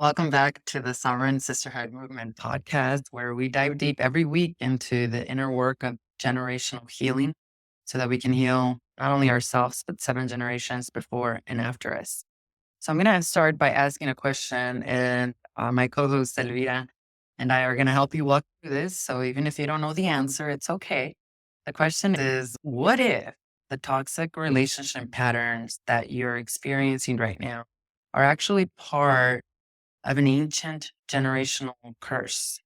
Welcome back to the Sovereign Sisterhood Movement Podcast, where we dive deep every week into the inner work of generational healing so that we can heal not only ourselves, but 7 generations before and after us. So, I'm going to start by asking a question, and my co host, Elvira, and I are going to help you walk through this. So, even if you don't know the answer, it's okay. The question is, what if the toxic relationship patterns that you're experiencing right now are actually part of an ancient generational curse?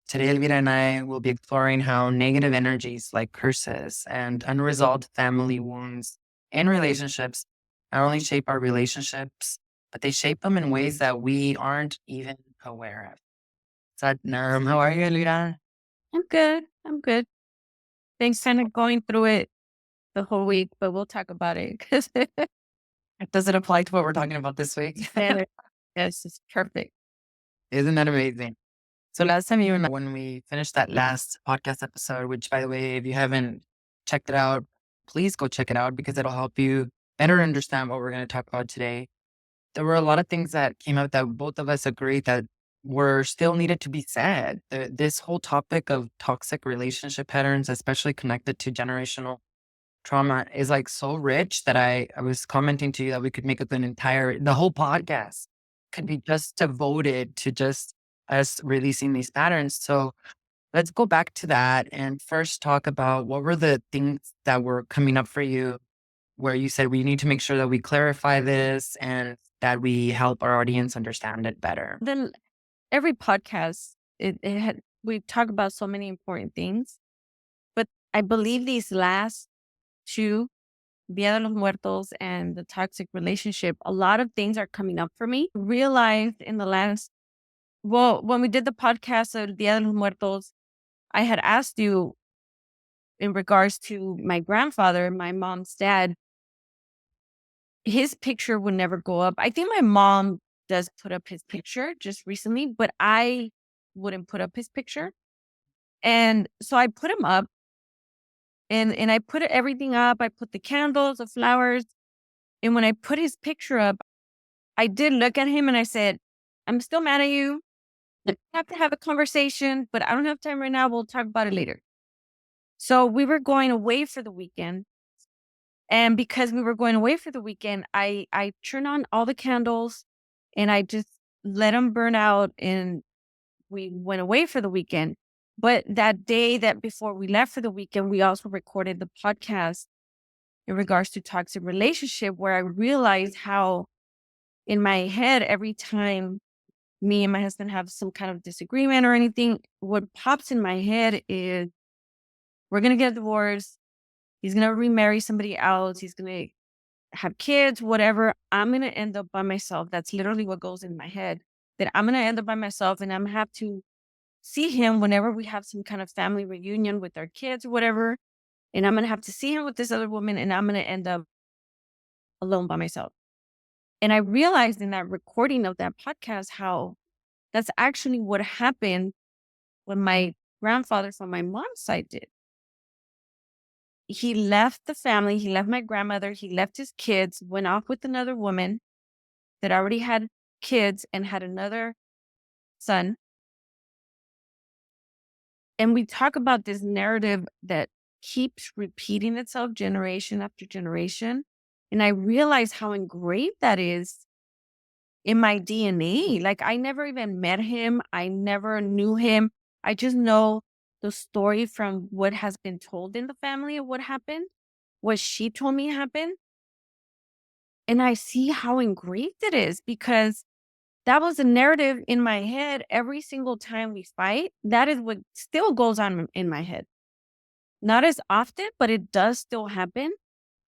Today, Elvira and I will be exploring how negative energies like curses and unresolved family wounds and relationships not only shape our relationships, but they shape them in ways that we aren't even aware of. Satnam, how are you, Elvira? I'm good. I'm good. Thanks, kind of going through it the whole week, but we'll talk about it because Does it apply to what we're talking about this week? yes, it's perfect. Isn't that amazing? So last time you and I, when we finished that last podcast episode, which by the way, if you haven't checked it out, please go check it out because it'll help you better understand what we're going to talk about today. There were a lot of things that came out that both of us agreed that were still needed to be said. This whole topic of toxic relationship patterns, especially connected to generational trauma, is like so rich that I was commenting to you that we could make the whole podcast could be just devoted to just us releasing these patterns. So let's go back to that and first talk about what were the things that were coming up for you where you said we need to make sure that we clarify this and that we help our audience understand it better. Then every podcast, we talk about so many important things, but I believe these last two, Dia de los Muertos and the toxic relationship, a lot of things are coming up for me. Realized in the last, well, when we did the podcast of Dia de los Muertos, I had asked you in regards to my grandfather, my mom's dad. His picture would never go up. I think my mom does put up his picture just recently, but I wouldn't put up his picture. And so I put him up and I put everything up. I put the candles, the flowers. And when I put his picture up, I did look at him and I said, I'm still mad at you. We have to have a conversation, but I don't have time right now. We'll talk about it later. So we were going away for the weekend. And because we were going away for the weekend, I turned on all the candles and I just let them burn out and we went away for the weekend. But that day that before we left for the weekend, we also recorded the podcast in regards to toxic relationship where I realized how in my head, every time me and my husband have some kind of disagreement or anything, what pops in my head is we're going to get divorced. He's going to remarry somebody else. He's going to have kids, whatever. I'm going to end up by myself. That's literally what goes in my head, that I'm going to end up by myself and I'm going to have to see him whenever we have some kind of family reunion with our kids or whatever. And I'm going to have to see him with this other woman and I'm going to end up alone by myself. And I realized in that recording of that podcast how that's actually what happened when my grandfather from my mom's side did. He left the family, he left my grandmother, he left his kids, went off with another woman that already had kids and had another son. And we talk about this narrative that keeps repeating itself generation after generation. And I realize how engraved that is in my DNA. Like I never even met him. I never knew him. I just know the story from what has been told in the family of what happened, what she told me happened. And I see how engraved it is because that was a narrative in my head every single time we fight. That is what still goes on in my head. Not as often, but it does still happen.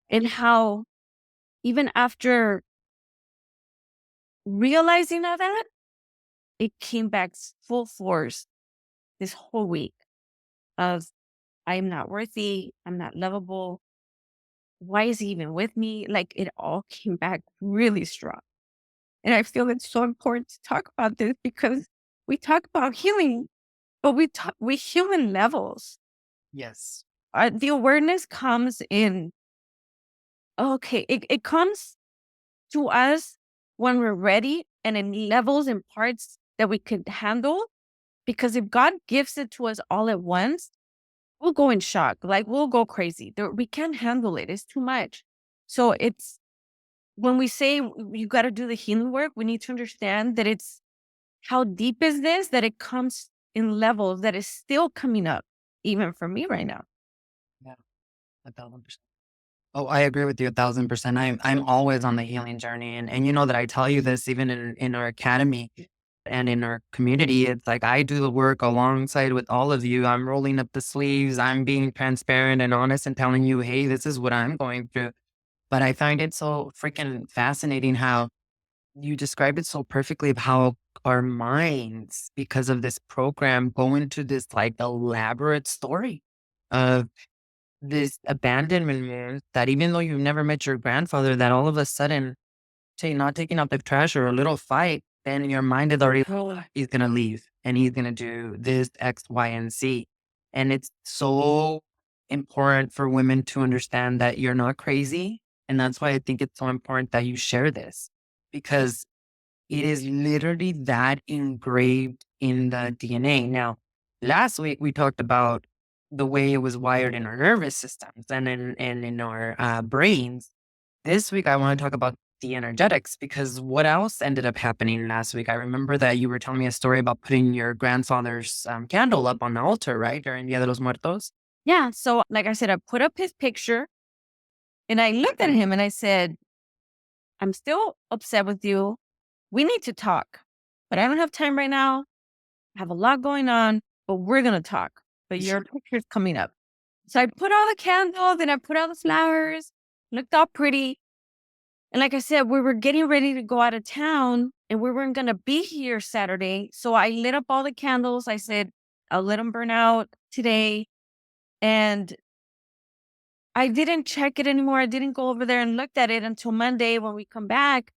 And how even after realizing of that, it came back full force this whole week of I'm not worthy, I'm not lovable. Why is he even with me? Like it all came back really strong. And I feel it's so important to talk about this because we talk about healing, but we heal in levels. Yes. The awareness comes in, okay, it comes to us when we're ready and in levels and parts that we could handle. Because if God gives it to us all at once, we'll go in shock. Like, we'll go crazy. We can't handle it. It's too much. So it's when we say you got to do the healing work, we need to understand that it's how deep is this, that it comes in levels that is still coming up, even for me right now. Yeah, 1,000%. Oh, I agree with you 1,000%. I'm always on the healing journey. And you know that I tell you this even in our academy and in our community. It's like I do the work alongside with all of you. I'm rolling up the sleeves. I'm being transparent and honest and telling you, hey, this is what I'm going through. But I find it so freaking fascinating how you described it so perfectly of how our minds, because of this program, go into this like elaborate story of this abandonment wound that even though you've never met your grandfather, that all of a sudden, say, not taking out the trash or a little fight, then your mind is already, oh, he's going to leave and he's going to do this, X, Y, and Z. And it's so important for women to understand that you're not crazy. And that's why I think it's so important that you share this because it is literally that engraved in the DNA. Now, last week we talked about the way it was wired in our nervous systems and in our brains. This week I want to talk about the energetics because what else ended up happening last week? I remember that you were telling me a story about putting your grandfather's candle up on the altar, right? During Dia de los Muertos. Yeah. So, like I said, I put up his picture and I looked at him and I said, I'm still upset with you. We need to talk, but I don't have time right now. I have a lot going on, but we're going to talk. But your picture's coming up. So I put all the candles and I put all the flowers, looked all pretty. And like I said, we were getting ready to go out of town and we weren't going to be here Saturday. So I lit up all the candles. I said, I'll let them burn out today. And I didn't check it anymore. I didn't go over there and looked at it until Monday when we come back.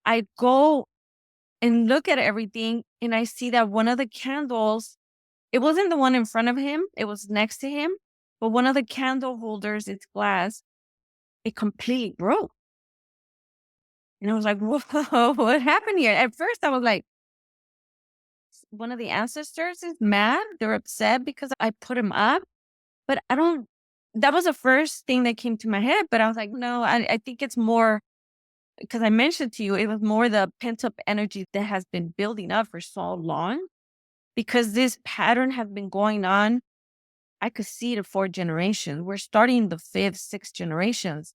I go and look at everything and I see that one of the candles, it wasn't the one in front of him, it was next to him, but one of the candle holders, it's glass, it completely broke. And I was like, whoa, what happened here? At first I was like, one of the ancestors is mad. They're upset because I put him up, but that was the first thing that came to my head. But I was like, no, I think it's more because I mentioned to you, it was more the pent up energy that has been building up for so long because this pattern has been going on. I could see the 4 generations. We're starting the 5th, 6th generations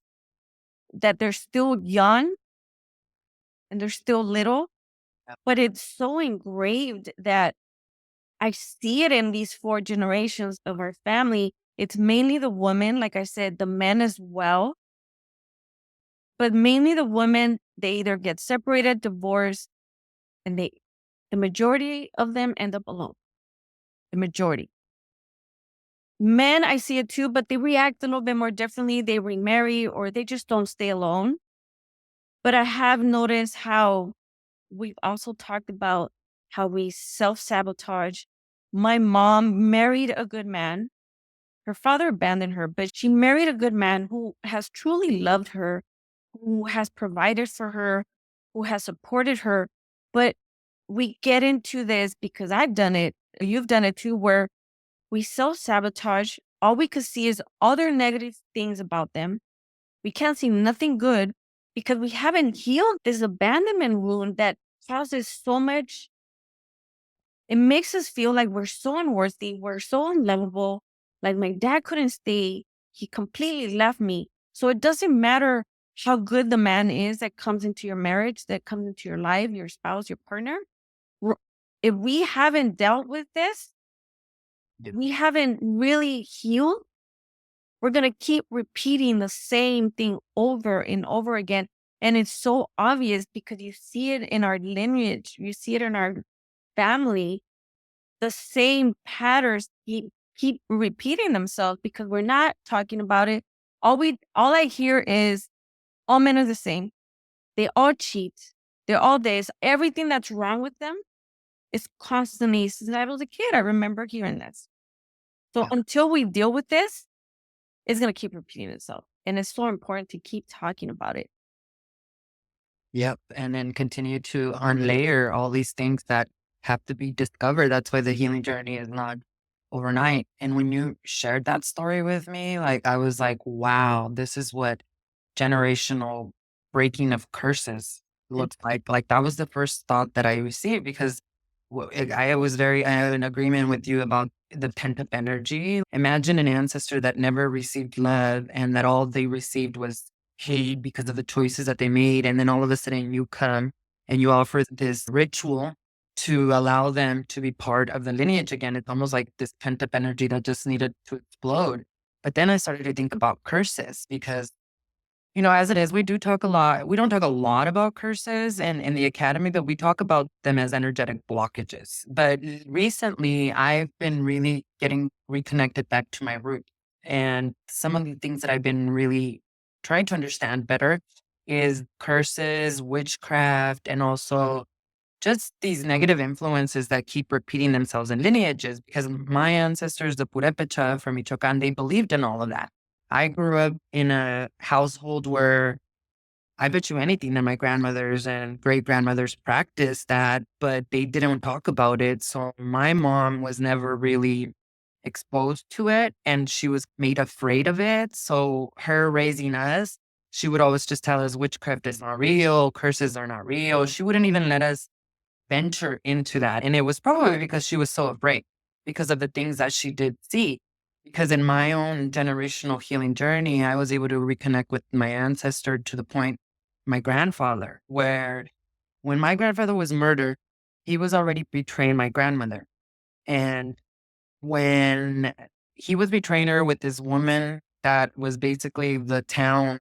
that they're still young and they're still little, but it's so engraved that I see it in these 4 generations of our family. It's mainly the woman, like I said, the men as well, but mainly the women, they either get separated, divorced, and the majority of them end up alone. The majority. Men, I see it too, but they react a little bit more differently. They remarry or they just don't stay alone. But I have noticed how we've also talked about how we self-sabotage. My mom married a good man. Her father abandoned her, but she married a good man who has truly loved her, who has provided for her, who has supported her. But we get into this because I've done it. You've done it too, where we self sabotage. All we could see is other negative things about them. We can't see nothing good because we haven't healed this abandonment wound that causes so much. It makes us feel like we're so unworthy, we're so unlovable. Like my dad couldn't stay, he completely left me. So it doesn't matter how good the man is that comes into your marriage, that comes into your life, your spouse, your partner. If we haven't dealt with this, we haven't really healed, we're going to keep repeating the same thing over and over again. And it's so obvious because you see it in our lineage, you see it in our family. The same patterns keep repeating themselves because we're not talking about it. All I hear is all men are the same. They all cheat. They're all this. Everything that's wrong with them is constantly. Since I was a kid, I remember hearing this. So Yeah. until we deal with this, it's gonna keep repeating itself. And it's so important to keep talking about it. Yep. And then continue to unlayer all these things that have to be discovered. That's why the healing journey is not overnight. And when you shared that story with me, like I was like, wow, this is what generational breaking of curses Mm. looks like. Like that was the first thought that I received because I am in agreement with you about the pent up energy. Imagine an ancestor that never received love and that all they received was hate because of the choices that they made. And then all of a sudden you come and you offer this ritual to allow them to be part of the lineage again. It's almost like this pent up energy that just needed to explode. But then I started to think about curses because as it is, we do talk a lot. We don't talk a lot about curses and in the academy, but we talk about them as energetic blockages. But recently, I've been really getting reconnected back to my root. And some of the things that I've been really trying to understand better is curses, witchcraft, and also just these negative influences that keep repeating themselves in lineages. Because my ancestors, the Purepecha from Michoacan, they believed in all of that. I grew up in a household where I bet you anything that my grandmothers and great grandmothers practiced that, but they didn't talk about it. So my mom was never really exposed to it and she was made afraid of it. So her raising us, she would always just tell us witchcraft is not real, curses are not real. She wouldn't even let us venture into that. And it was probably because she was so afraid because of the things that she did see. Because in my own generational healing journey, I was able to reconnect with my ancestor to the point, my grandfather, where when my grandfather was murdered, he was already betraying my grandmother. And when he was betraying her with this woman that was basically the town,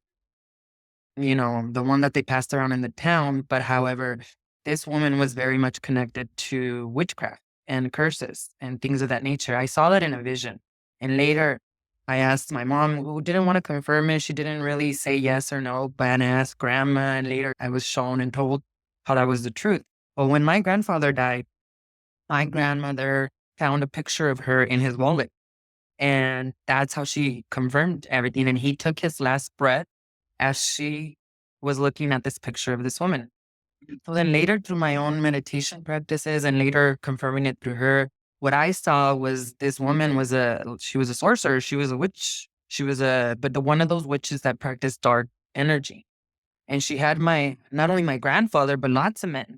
the one that they passed around in the town. But however, this woman was very much connected to witchcraft and curses and things of that nature. I saw that in a vision. And later I asked my mom, who didn't want to confirm it. She didn't really say yes or no, but I asked grandma. And later I was shown and told how that was the truth. Well, when my grandfather died, my grandmother found a picture of her in his wallet. And that's how she confirmed everything. And he took his last breath as she was looking at this picture of this woman. So then later through my own meditation practices and later confirming it through her, what I saw was this woman she was a sorcerer. She was a witch. But the one of those witches that practiced dark energy. And she had not only my grandfather, but lots of men,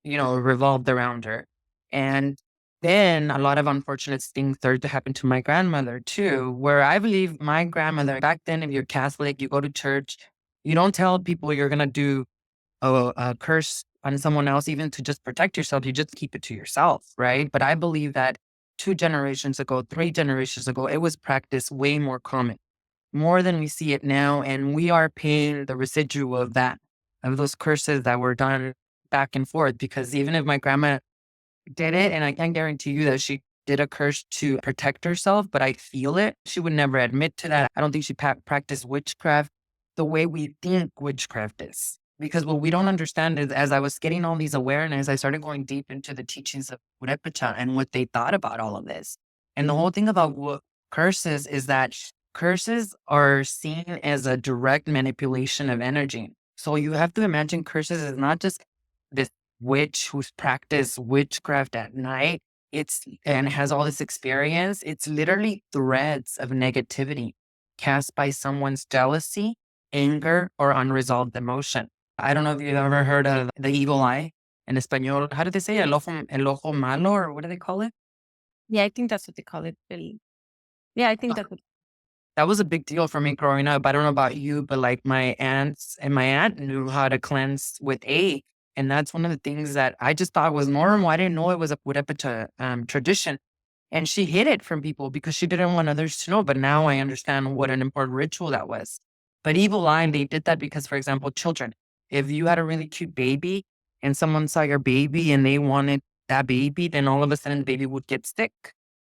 revolved around her. And then a lot of unfortunate things started to happen to my grandmother too, where I believe my grandmother, back then, if you're Catholic, you go to church, you don't tell people you're going to do a curse on someone else, even to just protect yourself. You just keep it to yourself, right? But I believe that 2 generations ago, 3 generations ago, it was practiced way more common, more than we see it now. And we are paying the residual of that, of those curses that were done back and forth. Because even if my grandma did it, and I can guarantee you that she did a curse to protect herself, but I feel it. She would never admit to that. I don't think she practiced witchcraft the way we think witchcraft is. Because what we don't understand is as I was getting all these awareness, I started going deep into the teachings of Purepecha and what they thought about all of this. And the whole thing about what curses is that curses are seen as a direct manipulation of energy. So you have to imagine curses is not just this witch who's practiced witchcraft at night. And has all this experience. It's literally threads of negativity cast by someone's jealousy, anger, or unresolved emotion. I don't know if you've ever heard of the evil eye in Espanol. How do they say el ojo malo, or what do they call it? Yeah, I think that's what they call it. Yeah, I think that's what. That was a big deal for me growing up. I don't know about you, but like my aunt knew how to cleanse with A. And that's one of the things that I just thought was normal. I didn't know it was a Purepecha tradition. And she hid it from people because she didn't want others to know. But now I understand what an important ritual that was. But evil eye, they did that because, for example, children, if you had a really cute baby and someone saw your baby and they wanted that baby, then all of a sudden the baby would get sick.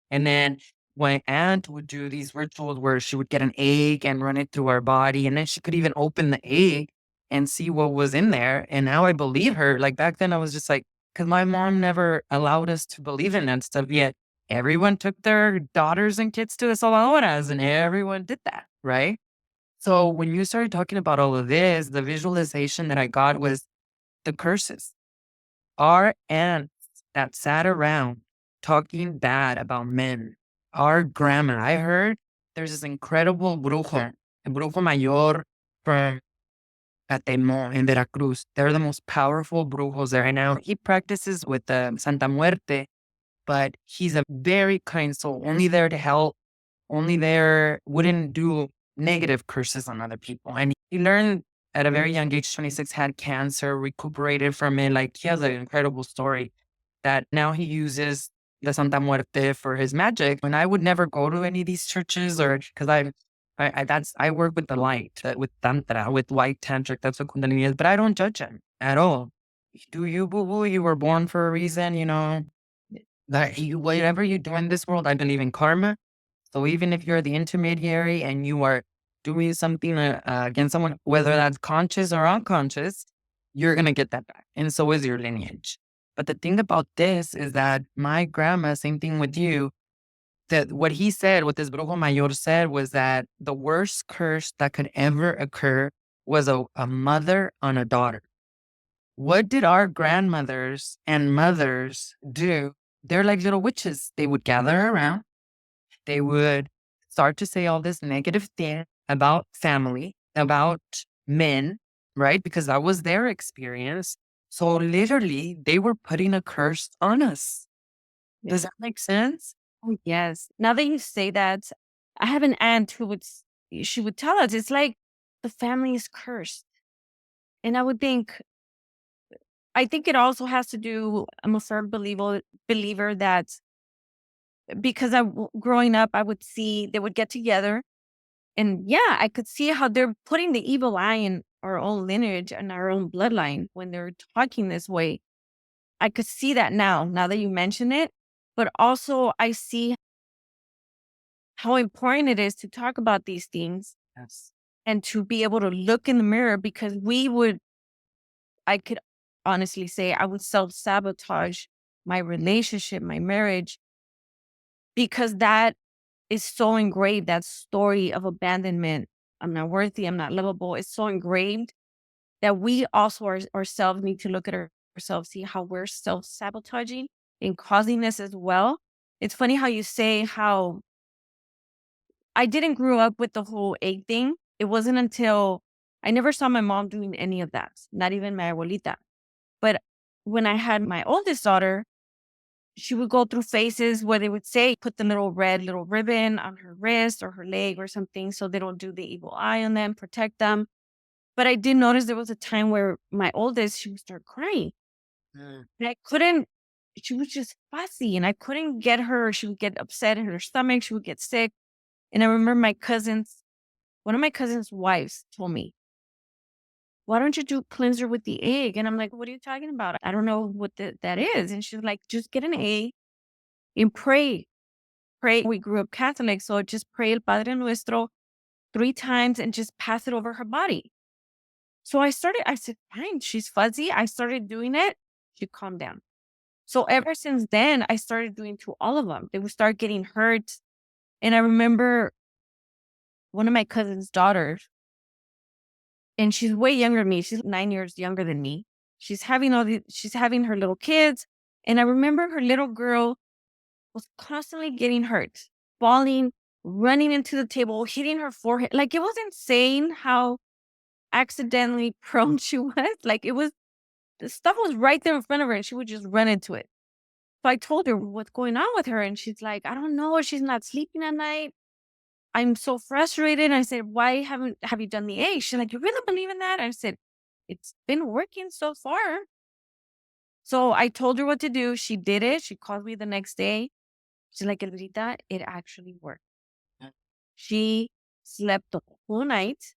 And then my aunt would do these rituals where she would get an egg and run it through our body. And then she could even open the egg and see what was in there. And now I believe her. Like back then I was just like, because my mom never allowed us to believe in that stuff yet. Everyone took their daughters and kids to the saladoras and everyone did that, right? So when you started talking about all of this, the visualization that I got was the curses. Our aunts that sat around talking bad about men. Our grandma, I heard there's this incredible brujo, a brujo mayor from Atemo in Veracruz. They're the most powerful brujos there. And now he practices with the Santa Muerte, but he's a very kind soul, only there to help, only there, wouldn't do negative curses on other people. And he learned at a very young age, 26, had cancer, recuperated from it. Like, he has an incredible story that now he uses the Santa Muerte for his magic. And I would never go to any of these churches, or because I work with the light, with Tantra, with white tantric. That's what Kundalini is. But I don't judge him at all. Do you, boo boo? You were born for a reason, that whatever you do in this world, I believe in karma. So even if you're the intermediary and you are doing something against someone, whether that's conscious or unconscious, you're going to get that back. And so is your lineage. But the thing about this is that my grandma, same thing with you, that what this Brujo Mayor said was that the worst curse that could ever occur was a mother on a daughter. What did our grandmothers and mothers do? They're like little witches. They would gather around. They would start to say all this negative thing about family, about men, right? Because that was their experience. So literally, they were putting a curse on us. Does that make sense? Oh, yes. Now that you say that, I have an aunt she would tell us, it's like the family is cursed. And I think it also has to do, I'm a firm believer that because growing up, I would see they would get together. And yeah, I could see how they're putting the evil eye in our own lineage and our own bloodline when they're talking this way. I could see that now that you mention it. But also, I see how important it is to talk about these things. Yes. And to be able to look in the mirror, because I could honestly say I would self-sabotage my relationship, my marriage, because that is so engraved, that story of abandonment. I'm not worthy, I'm not lovable. It's so engraved that we also ourselves need to look at ourselves, see how we're self-sabotaging and causing this as well. It's funny how you say how I didn't grow up with the whole egg thing. It wasn't until I never saw my mom doing any of that, not even my abuelita. But when I had my oldest daughter, she would go through phases where they would say, put the little red little ribbon on her wrist or her leg or something so they don't do the evil eye on them, protect them. But I did notice there was a time where my oldest, she would start crying. Mm. And she was just fussy and I couldn't get her. She would get upset in her stomach. She would get sick. And I remember one of my cousin's wives told me, why don't you do cleanser with the egg? And I'm like, what are you talking about? I don't know what that is. And she's like, just get an egg and pray. Pray. We grew up Catholic, so just pray El Padre Nuestro 3 times and just pass it over her body. So I said, fine, she's fuzzy. I started doing it. She calmed down. So ever since then, I started doing to all of them. They would start getting hurt. And I remember one of my cousin's daughters, and she's way younger than me. She's 9 years younger than me. She's having her little kids. And I remember her little girl was constantly getting hurt, falling, running into the table, hitting her forehead. Like, it was insane how accidentally prone she was. Like, the stuff was right there in front of her and she would just run into it. So I told her what's going on with her. And she's like, I don't know. She's not sleeping at night. I'm so frustrated. I said, why have you done the A? She's like, you really believe in that? I said, it's been working so far. So I told her what to do. She did it. She called me the next day. She's like, Elvita, it actually worked. She slept the whole night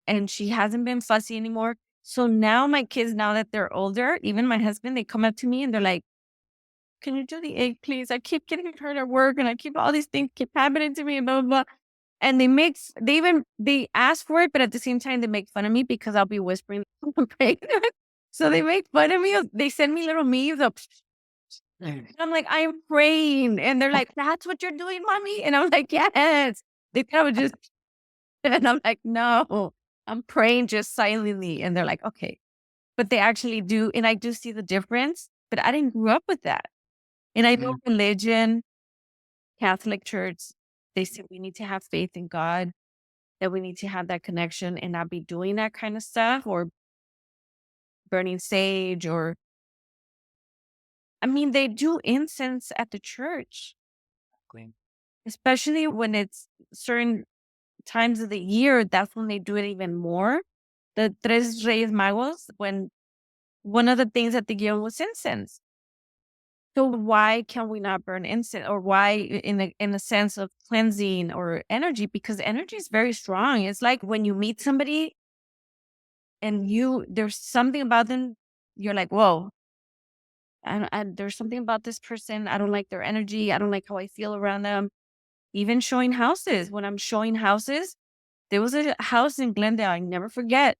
and she hasn't been fussy anymore. So now my kids, now that they're older, even my husband, they come up to me and they're like, can you do the egg, please? I keep getting hurt at work and I keep all these things keep happening to me and blah, blah, blah. And they ask for it, but at the same time, they make fun of me because I'll be whispering, I'm pregnant. So they make fun of me. They send me little memes of, and I'm like, I'm praying. And they're like, that's what you're doing, mommy? And I'm like, yes. They kind of just, and I'm like, no, I'm praying just silently. And they're like, okay. but they actually do. And I do see the difference, but I didn't grow up with that. And I know religion, Catholic Church, they say we need to have faith in God, that we need to have that connection and not be doing that kind of stuff or burning sage or, I mean, they do incense at the church, Exactly. especially when it's certain times of the year. That's when they do it even more. The Tres Reyes Magos, when one of the things that they give was incense. So why can we not burn incense, or why in a sense of cleansing or energy? Because energy is very strong. It's like when you meet somebody and there's something about them, you're like, whoa, there's something about this person. I don't like their energy. I don't like how I feel around them. Even showing houses. When I'm showing houses, there was a house in Glendale I never forget.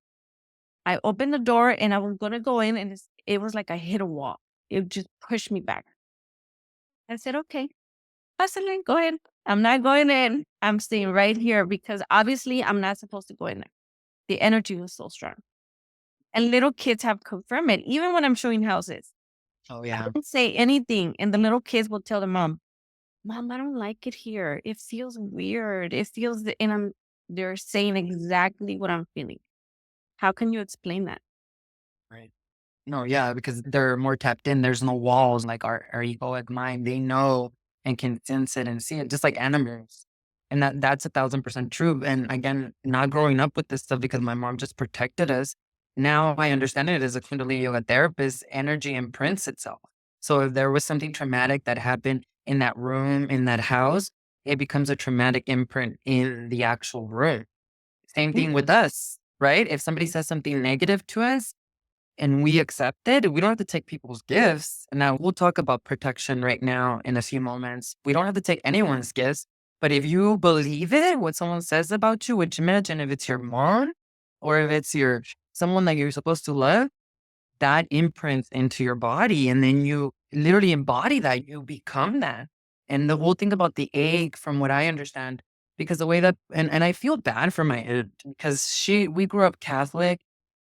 I opened the door and I was going to go in, and it was like I hit a wall. It just pushed me back. I said, okay, Pásale, go ahead. I'm not going in. I'm staying right here because obviously I'm not supposed to go in there. The energy was so strong. And little kids have confirmed it, even when I'm showing houses. Oh, I yeah. don't say anything. And the little kids will tell their mom, Mom, I don't like it here. It feels weird. It feels, they're saying exactly what I'm feeling. How can you explain that? Right. No, yeah, because they're more tapped in. There's no walls like our egoic mind. They know and can sense it and see it, just like animals. And that's 1,000% true. And again, not growing up with this stuff because my mom just protected us. Now I understand it as a Kundalini Yoga therapist, energy imprints itself. So if there was something traumatic that happened in that room, in that house, it becomes a traumatic imprint in the actual room. Same thing with us, right? If somebody says something negative to us, and we accept it, we don't have to take people's gifts. Now, we'll talk about protection right now in a few moments. We don't have to take anyone's gifts. But if you believe it, what someone says about you, which imagine if it's your mom or if it's someone that you're supposed to love, that imprints into your body. And then you literally embody that, you become that. And the whole thing about the egg, from what I understand, because the way that, and I feel bad for my aunt because we grew up Catholic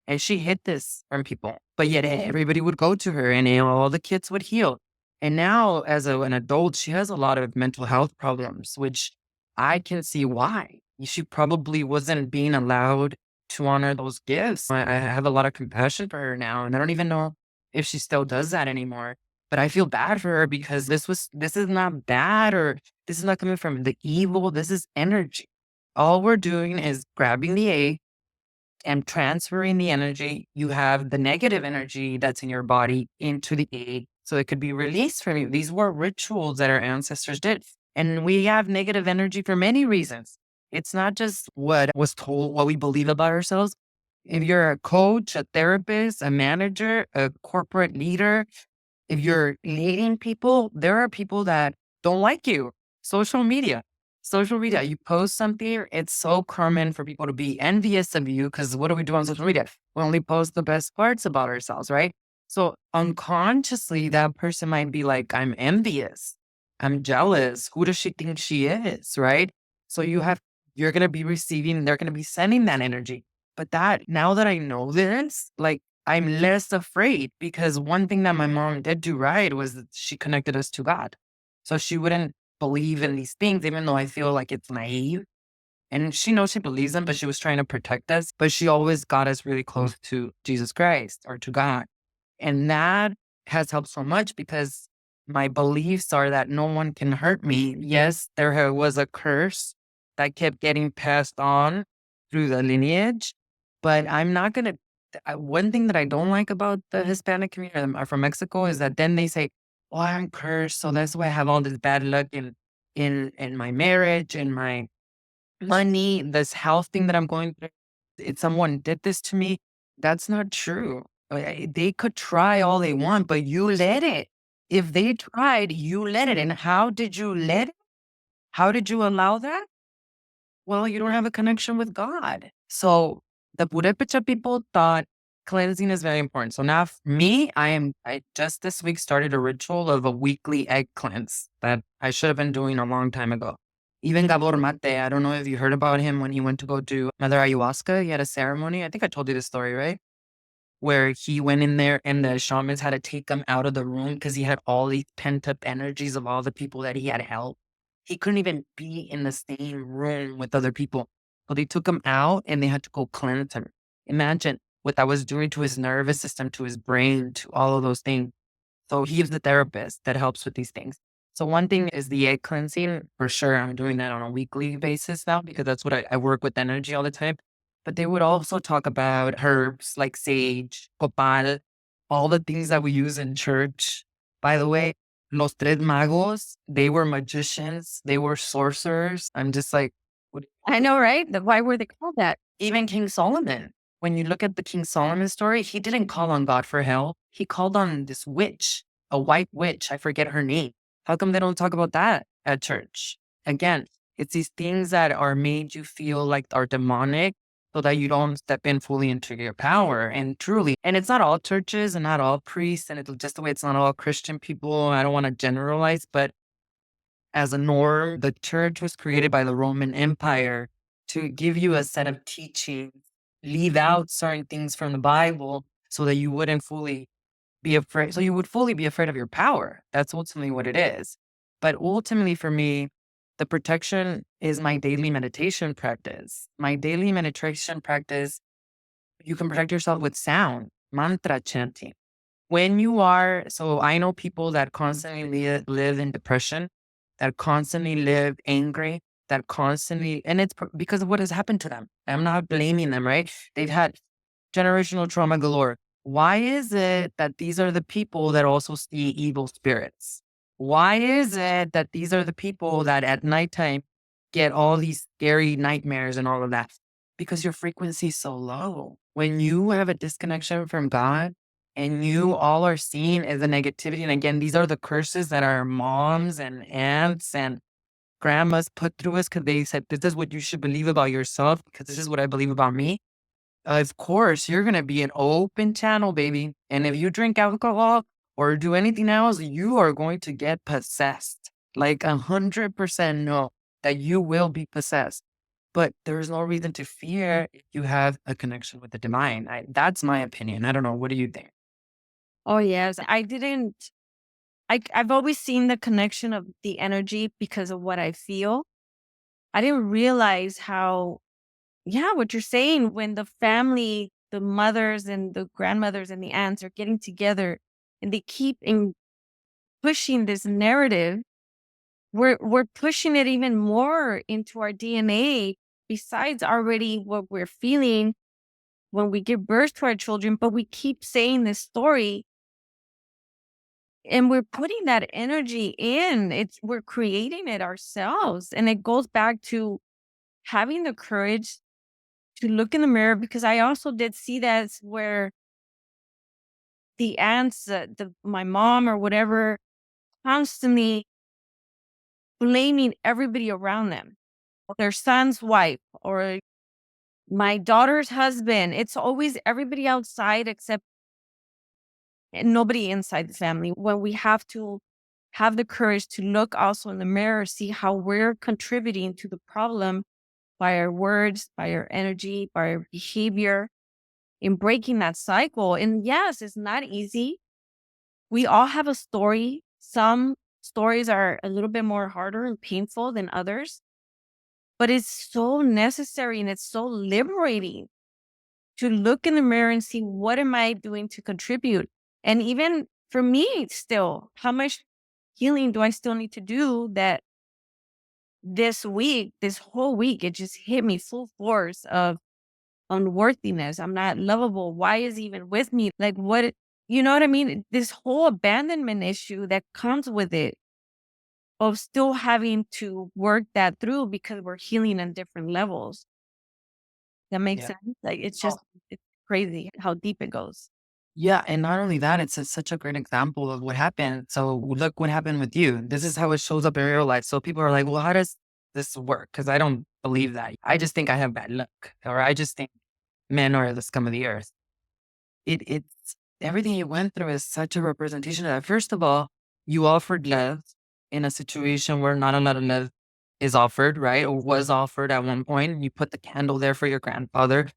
and she hid this from people, but yet everybody would go to her and all the kids would heal. And now, as an adult, she has a lot of mental health problems, which I can see why. She probably wasn't being allowed to honor those gifts. I have a lot of compassion for her now, and I don't even know if she still does that anymore. But I feel bad for her because this is not bad, or this is not coming from the evil. This is energy. All we're doing is grabbing the egg and transferring the energy. You have the negative energy that's in your body into the egg, so it could be released from you. These were rituals that our ancestors did. And we have negative energy for many reasons. It's not just what was told, what we believe about ourselves. If you're a coach, a therapist, a manager, a corporate leader, if you're leading people, there are people that don't like you. Social media. Social media, you post something, it's so common for people to be envious of you because what do we do on social media? We only post the best parts about ourselves, right? So unconsciously, that person might be like, I'm envious. I'm jealous. Who does she think she is, right? So you're going to be receiving, they're going to be sending that energy. But now that I know this, like, I'm less afraid because one thing that my mom did do right was that she connected us to God. So she wouldn't believe in these things, even though I feel like it's naive. And she knows she believes them, but she was trying to protect us. But she always got us really close to Jesus Christ or to God. And that has helped so much because my beliefs are that no one can hurt me. Yes, was a curse that kept getting passed on through the lineage, but I'm not going to. One thing that I don't like about the Hispanic community from Mexico is that then they say, "Oh, I'm cursed, so that's why I have all this bad luck in my marriage, in my money, this health thing that I'm going through. If someone did this to me." That's not true. They could try all they want, but you let it. If they tried, you let it. And how did you let it? How did you allow that? Well, you don't have a connection with God. So the Purepecha people thought cleansing is very important. So now me, I just this week started a ritual of a weekly egg cleanse that I should have been doing a long time ago. Even Gabor Mate, I don't know if you heard about him when he went to go do Mother Ayahuasca. He had a ceremony. I think I told you this story, right? where he went in there and the shamans had to take him out of the room because he had all these pent up energies of all the people that he had helped. He couldn't even be in the same room with other people. So they took him out and they had to go cleanse him. Imagine what that was doing to his nervous system, to his brain, to all of those things. So he's the therapist that helps with these things. So one thing is the egg cleansing. For sure, I'm doing that on a weekly basis now because that's what I work with energy all the time. But they would also talk about herbs like sage, copal, all the things that we use in church. By the way, Los Tres Magos, they were magicians, they were sorcerers. I'm just like, what? I know, right? Why were they called that? Even King Solomon, when you look at the King Solomon story, he didn't call on God for help. He called on this witch, a white witch. I forget her name. How come they don't talk about that at church? Again, it's these things that are made you feel like are demonic so that you don't step in fully into your power. And truly, and it's not all churches and not all priests, and it's just the way it's not all Christian people. I don't want to generalize, but as a norm, the church was created by the Roman Empire to give you a set of teachings, leave out certain things from the Bible so that you wouldn't fully be afraid. So you would fully be afraid of your power. That's ultimately what it is. But ultimately for me, the protection is my daily meditation practice. My daily meditation practice, you can protect yourself with sound, mantra chanting. When you are, so I know people that constantly live in depression, that constantly live angry, that constantly, and it's because of what has happened to them. I'm not blaming them, right? They've had generational trauma galore. Why is it that these are the people that also see evil spirits? Why is it that these are the people that at nighttime get all these scary nightmares and all of that? Because your frequency is so low. When you have a disconnection from God, and you all are seeing as a negativity. And again, these are the curses that our moms and aunts and grandmas put through us because they said, this is what you should believe about yourself because this is what I believe about me. Of course, you're going to be an open channel, baby. And if you drink alcohol or do anything else, you are going to get possessed. Like 100% know that you will be possessed. But there's no reason to fear if you have a connection with the divine. That's my opinion. I don't know. What do you think? Oh, yes. I've always seen the connection of the energy because of what I feel. I didn't realize how, yeah, what you're saying when the family, the mothers and the grandmothers and the aunts are getting together and they keep pushing this narrative, we're pushing it even more into our DNA besides already what we're feeling when we give birth to our children, but we keep saying this story and we're putting that energy in. We're creating it ourselves. And it goes back to having the courage to look in the mirror because I also did see that where the aunts, my mom or whatever, constantly blaming everybody around them, their son's wife or my daughter's husband. It's always everybody outside except nobody inside the family. When we have to have the courage to look also in the mirror, see how we're contributing to the problem by our words, by our energy, by our behavior, in breaking that cycle. And yes, it's not easy. We all have a story. Some stories are a little bit more harder and painful than others, but it's so necessary and it's so liberating to look in the mirror and see what am I doing to contribute. And even for me, still, how much healing do I still need to do that this week, this whole week, it just hit me full force of unworthiness. I'm not lovable. Why is he even with me? Like, what, you know what I mean? This whole abandonment issue that comes with it of still having to work that through because we're healing on different levels. That makes Yeah. sense. Like, it's crazy how deep it goes. Yeah, and not only that, it's such a great example of what happened. So look what happened with you. This is how it shows up in real life. So people are like, well, how does this work? Because I don't believe that. I just think I have bad luck, or I just think men are the scum of the earth. It's everything you went through is such a representation of that. First of all, you offered love in a situation where not a lot of love is offered, right? Or was offered at one point. You put the candle there for your grandfather.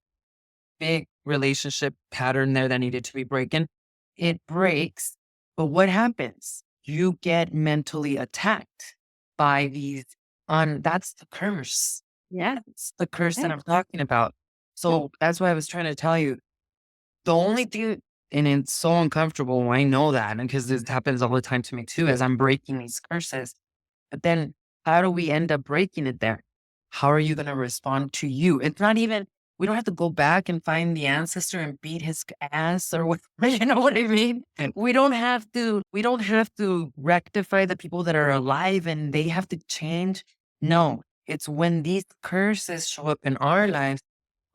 Big relationship pattern there that needed to be broken. It breaks. But what happens? You get mentally attacked by these that's the curse. Yeah. It's the curse that Yeah. I'm talking about. So that's why I was trying to tell you. The only thing, and it's so uncomfortable, I know that, because this happens all the time to me too, as I'm breaking these curses. But then how do we end up breaking it there? How are you going to respond to you? It's not even, we don't have to go back and find the ancestor and beat his ass or what, you know what I mean? We don't have to rectify the people that are alive and they have to change. No, it's when these curses show up in our lives,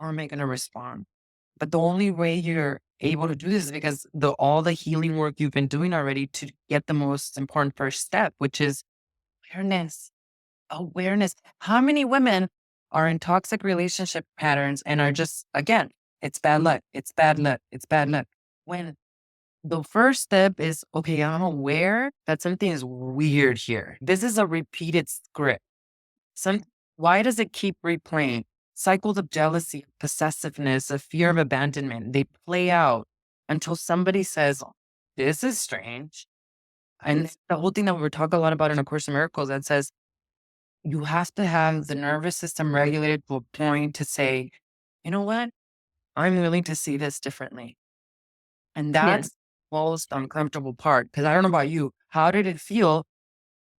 how am I going to respond? But the only way you're able to do this is because all the healing work you've been doing already to get the most important first step, which is awareness. Awareness. How many women are in toxic relationship patterns and are just, again, it's bad luck. It's bad luck. It's bad luck. When the first step is, okay, I'm aware that something is weird here. This is a repeated script. Why does it keep replaying? Cycles of jealousy, possessiveness, a fear of abandonment, they play out until somebody says, this is strange. And the whole thing that we talk a lot about in A Course in Miracles that says, you have to have the nervous system regulated to a point to say, you know what? I'm willing to see this differently. And that's Yes. the most uncomfortable part. Because I don't know about you. How did it feel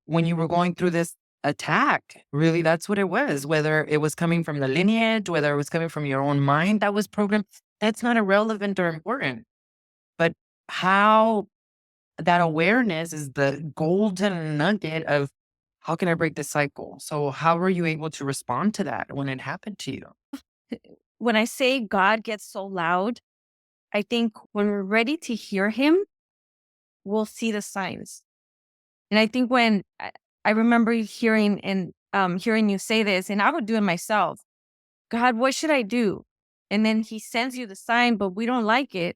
when you were going through this attack? Really, that's what it was. Whether it was coming from the lineage, whether it was coming from your own mind that was programmed, that's not irrelevant or important. But how that awareness is the golden nugget of how can I break this cycle? So how were you able to respond to that when it happened to you? When I say God gets so loud, I think when we're ready to hear him, we'll see the signs. And I think when I remember hearing you say this, and I would do it myself. God, what should I do? And then he sends you the sign, but we don't like it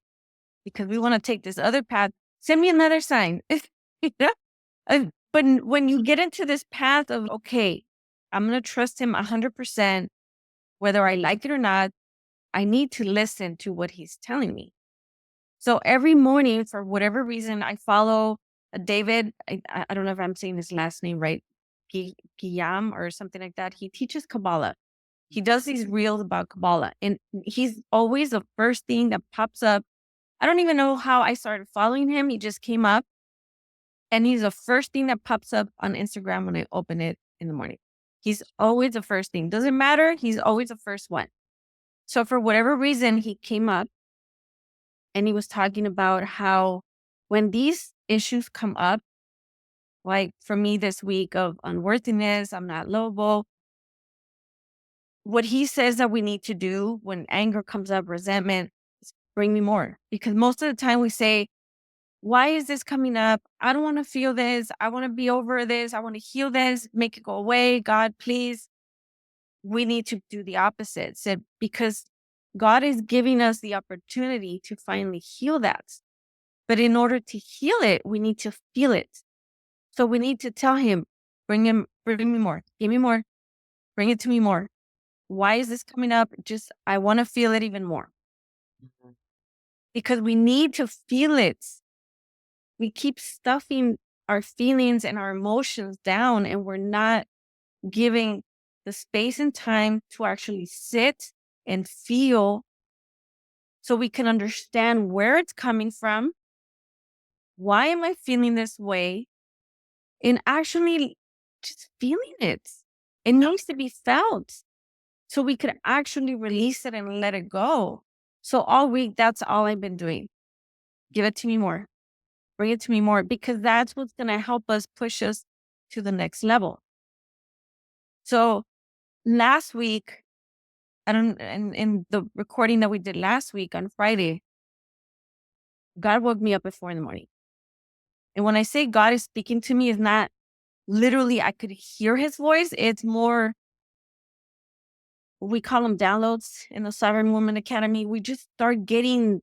because we want to take this other path. Send me another sign. You know? But when you get into this path of, okay, I'm going to trust him 100%, whether I like it or not, I need to listen to what he's telling me. So every morning, for whatever reason, I follow David. I don't know if I'm saying his last name right, Giyam or something like that. He teaches Kabbalah. He does these reels about Kabbalah, and he's always the first thing that pops up. I don't even know how I started following him. He just came up, and he's the first thing that pops up on Instagram when I open it in the morning. He's always the first thing. Doesn't matter. He's always the first one. So for whatever reason, he came up and he was talking about how when these issues come up, like for me this week of unworthiness, I'm not lovable. What he says that we need to do when anger comes up, resentment, is bring me more. Because most of the time we say, why is this coming up? I don't want to feel this. I want to be over this. I want to heal this, make it go away. God, please. We need to do the opposite. Said because God is giving us the opportunity to finally heal that. But in order to heal it, we need to feel it. So we need to tell him, bring me more, give me more, bring it to me more. Why is this coming up? Just, I want to feel it even more. Mhm. Because we need to feel it. We keep stuffing our feelings and our emotions down, and we're not giving the space and time to actually sit and feel so we can understand where it's coming from. Why am I feeling this way? And actually just feeling it. It needs to be felt so we could actually release it and let it go. So all week, that's all I've been doing. Give it to me more. Bring it to me more, because that's what's going to help us push us to the next level. So last week, in the recording that we did last week on Friday, God woke me up at 4 a.m. And when I say God is speaking to me, it's not literally I could hear his voice. It's more, we call them downloads in the Sovereign Woman Academy. We just start getting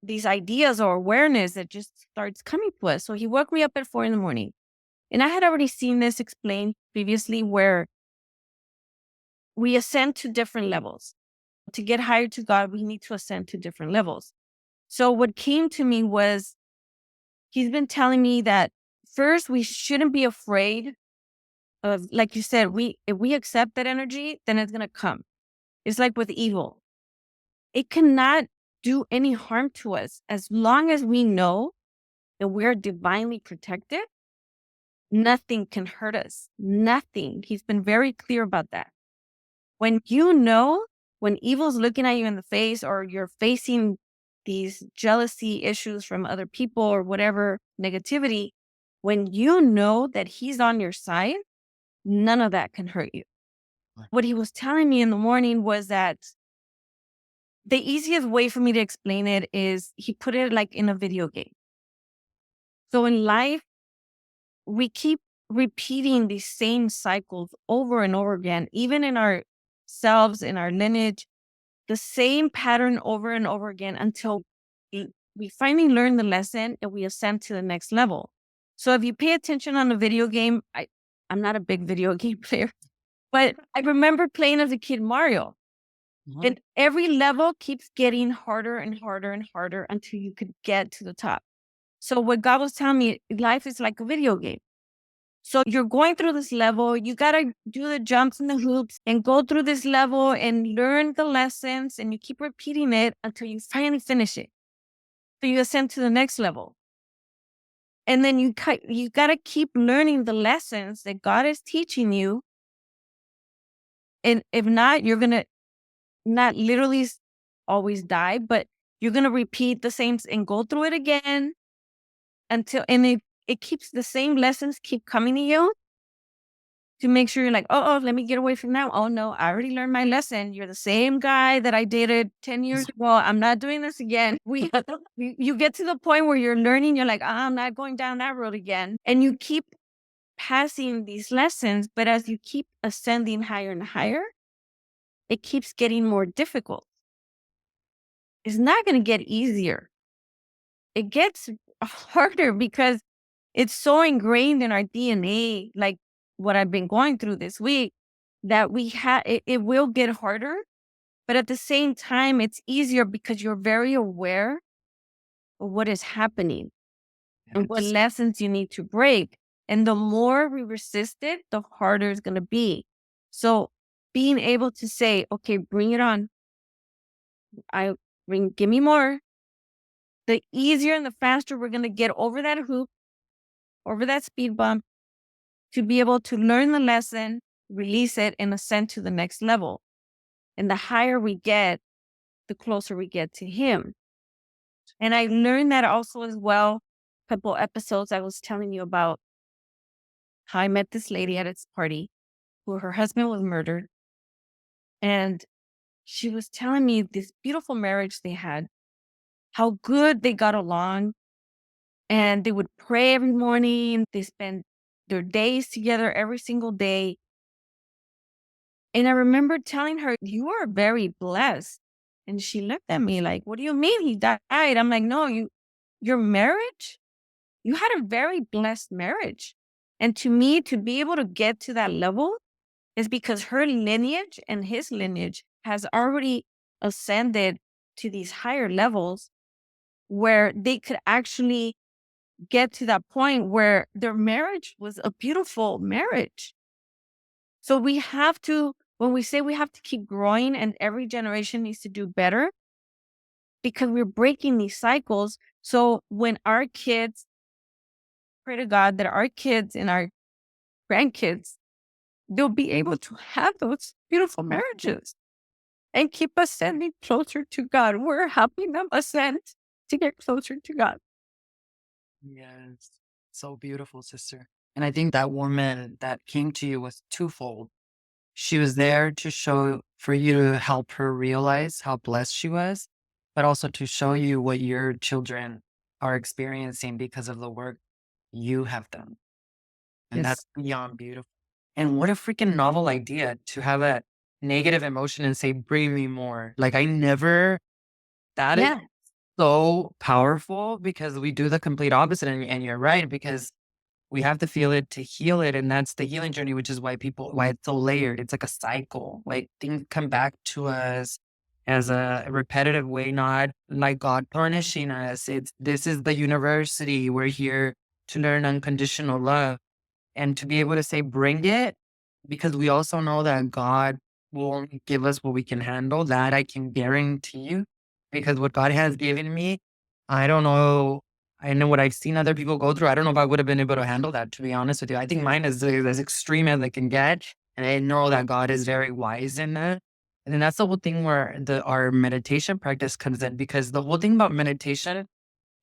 these ideas or awareness that just starts coming to us. So he woke me up at 4 a.m. And I had already seen this explained previously where we ascend to different levels. to get higher to God, we need to ascend to different levels. So what came to me was he's been telling me that first we shouldn't be afraid of, like you said, if we accept that energy, then it's gonna come. It's like with evil. It cannot do any harm to us as long as we know that we're divinely protected. Nothing can hurt us. Nothing. He's been very clear about that. When you know, when evil's looking at you in the face or you're facing these jealousy issues from other people or whatever negativity, when you know that he's on your side, none of that can hurt you. What he was telling me in the morning was that the easiest way for me to explain it is he put it like in a video game. So in life, we keep repeating these same cycles over and over again, even in ourselves, in our lineage, the same pattern over and over again until we finally learn the lesson and we ascend to the next level. So if you pay attention on a video game, I'm not a big video game player, but I remember playing as a kid Mario. And every level keeps getting harder and harder and harder until you could get to the top. So what God was telling me, life is like a video game. So you're going through this level, you got to do the jumps and the hoops and go through this level and learn the lessons, and you keep repeating it until you finally finish it. So you ascend to the next level. And then you got to keep learning the lessons that God is teaching you. And if not, you're going to not literally always die, but you're going to repeat the same and go through it again until, and it keeps the same lessons keep coming to you to make sure you're like, oh, let me get away from that. Oh no, I already learned my lesson. You're the same guy that I dated 10 years ago. I'm not doing this again. You get to the point where you're learning. You're like, I'm not going down that road again. And you keep passing these lessons, but as you keep ascending higher and higher, it keeps getting more difficult. It's not going to get easier. It gets harder because it's so ingrained in our DNA, like what I've been going through this week, that it will get harder. But at the same time, it's easier because you're very aware of what is happening and what lessons you need to break. And the more we resist it, the harder it's going to be. So being able to say, okay, bring it on. Give me more. The easier and the faster we're going to get over that hoop, over that speed bump, to be able to learn the lesson, release it, and ascend to the next level. And the higher we get, the closer we get to him. And I learned that also as well. A couple episodes I was telling you about how I met this lady at its party who her husband was murdered. And she was telling me this beautiful marriage they had, how good they got along. And they would pray every morning. They spent their days together every single day. And I remember telling her, you are very blessed. And she looked at me like, what do you mean he died? I'm like, no, your marriage, you had a very blessed marriage. And to me, to be able to get to that level is because her lineage and his lineage has already ascended to these higher levels where they could actually get to that point where their marriage was a beautiful marriage. So we have to, when we say we have to keep growing and every generation needs to do better, because we're breaking these cycles. So when our kids, pray to God that our kids and our grandkids, they'll be able to have those beautiful marriages and keep ascending closer to God. We're helping them ascend to get closer to God. Yes. So beautiful, sister. And I think that woman that came to you was twofold. She was there to show for you to help her realize how blessed she was, but also to show you what your children are experiencing because of the work you have done. And that's beyond beautiful. And what a freaking novel idea to have a negative emotion and say, bring me more. Like that is so powerful because we do the complete opposite. And you're right, because we have to feel it to heal it. And that's the healing journey, which is why it's so layered. It's like a cycle. Like things come back to us as a repetitive way, not like God punishing us. This is the university. We're here to learn unconditional love and to be able to say, bring it, because we also know that God will only give us what we can handle. That I can guarantee you, because what God has given me, I don't know. I know what I've seen other people go through. I don't know if I would have been able to handle that, to be honest with you. I think mine is as extreme as it can get. And I know that God is very wise in that. And then that's the whole thing where our meditation practice comes in, because the whole thing about meditation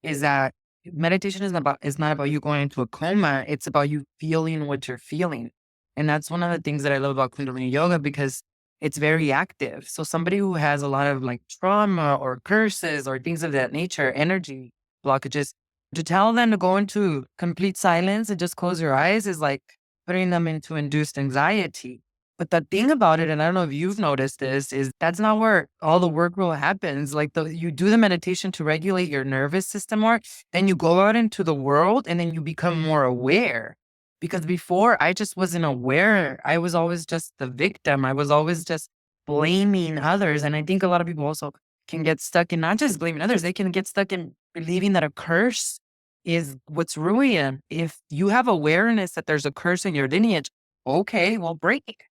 is that meditation is not about you going into a coma. It's about you feeling what you're feeling. And that's one of the things that I love about Kundalini Yoga, because it's very active. So somebody who has a lot of like trauma or curses or things of that nature, energy blockages, to tell them to go into complete silence and just close your eyes is like putting them into induced anxiety. But the thing about it, and I don't know if you've noticed this, is that's not where all the work really happens. Like you do the meditation to regulate your nervous system more, then you go out into the world and then you become more aware. Because before I just wasn't aware. I was always just the victim. I was always just blaming others. And I think a lot of people also can get stuck in not just blaming others, they can get stuck in believing that a curse is what's ruining them. If you have awareness that there's a curse in your lineage, okay, well, break.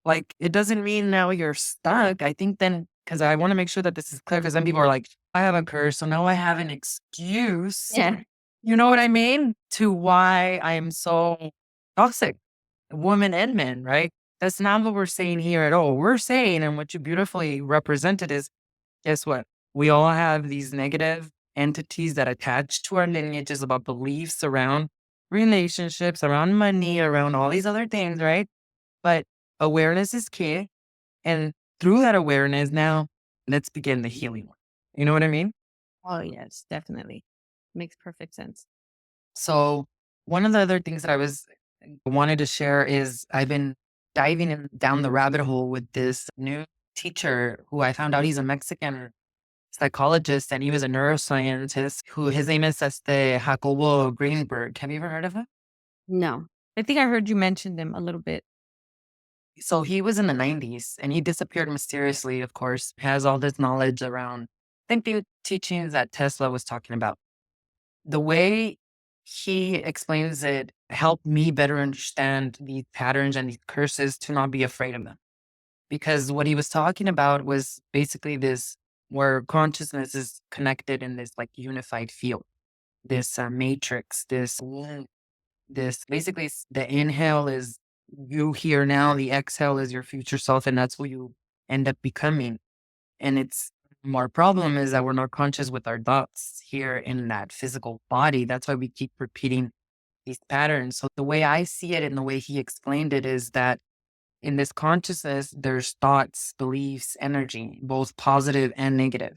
Like, it doesn't mean now you're stuck. I think then, because I want to make sure that this is clear, because then people are like, I have a curse, so now I have an excuse. Yeah. You know what I mean? To why I am so toxic, women and men, right? That's not what we're saying here at all. We're saying, and what you beautifully represented is, guess what? We all have these negative entities that attach to our lineages about beliefs around relationships, around money, around all these other things, right? But awareness is key. And through that awareness, now let's begin the healing work. You know what I mean? Oh, yes, definitely. Makes perfect sense. So one of the other things that I wanted to share is I've been diving down the rabbit hole with this new teacher who I found out he's a Mexican psychologist, and he was a neuroscientist who his name is Jacobo Greenberg. Have you ever heard of him? No. I think I heard you mention them a little bit. So he was in the 90s and he disappeared mysteriously, of course, has all this knowledge around, I think, the teachings that Tesla was talking about. The way he explains it helped me better understand these patterns and these curses, to not be afraid of them. Because what he was talking about was basically this, where consciousness is connected in this like unified field, this matrix, this basically the inhale is you here now, the exhale is your future self, and that's what you end up becoming. And it's more problem is that we're not conscious with our thoughts here in that physical body. That's why we keep repeating these patterns. So the way I see it and the way he explained it is that in this consciousness, there's thoughts, beliefs, energy, both positive and negative,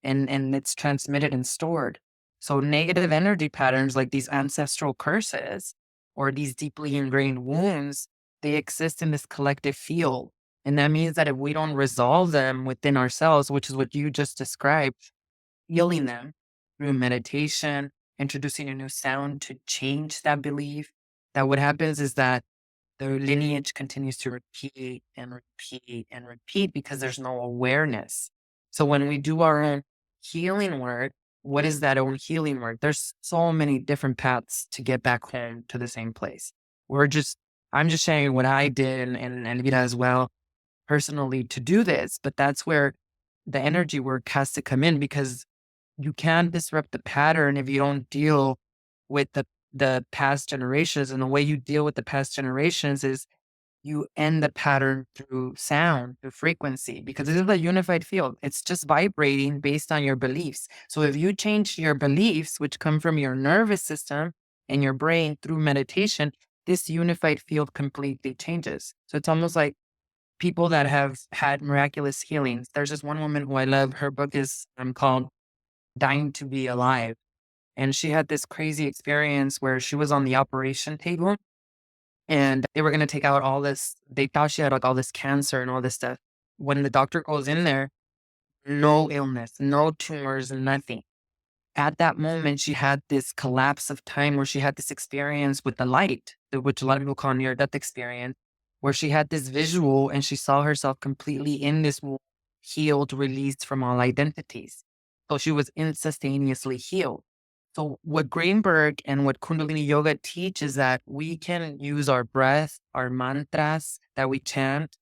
and it's transmitted and stored. So negative energy patterns like these ancestral curses or these deeply ingrained wounds, they exist in this collective field. And that means that if we don't resolve them within ourselves, which is what you just described, healing them through meditation, introducing a new sound to change that belief, that what happens is that the lineage continues to repeat and repeat and repeat because there's no awareness. So when we do our own healing work, what is that own healing work? There's so many different paths to get back home to the same place. I'm just sharing what I did, and Elvira as well, personally, to do this. But that's where the energy work has to come in, because you can't disrupt the pattern if you don't deal with the past generations. And the way you deal with the past generations is you end the pattern through sound, through frequency, because this is a unified field. It's just vibrating based on your beliefs. So if you change your beliefs, which come from your nervous system and your brain through meditation, this unified field completely changes. So it's almost like people that have had miraculous healings. There's this one woman who I love. Her book is called Dying to Be Alive. And she had this crazy experience where she was on the operation table and they were going to take out all this. They thought she had like all this cancer and all this stuff. When the doctor goes in there, no illness, no tumors, nothing. At that moment, she had this collapse of time where she had this experience with the light, which a lot of people call near death experience, where she had this visual and she saw herself completely in this womb, healed, released from all identities. So she was instantaneously healed. So what Greenberg and what Kundalini Yoga teach is that we can use our breath, our mantras that we chant,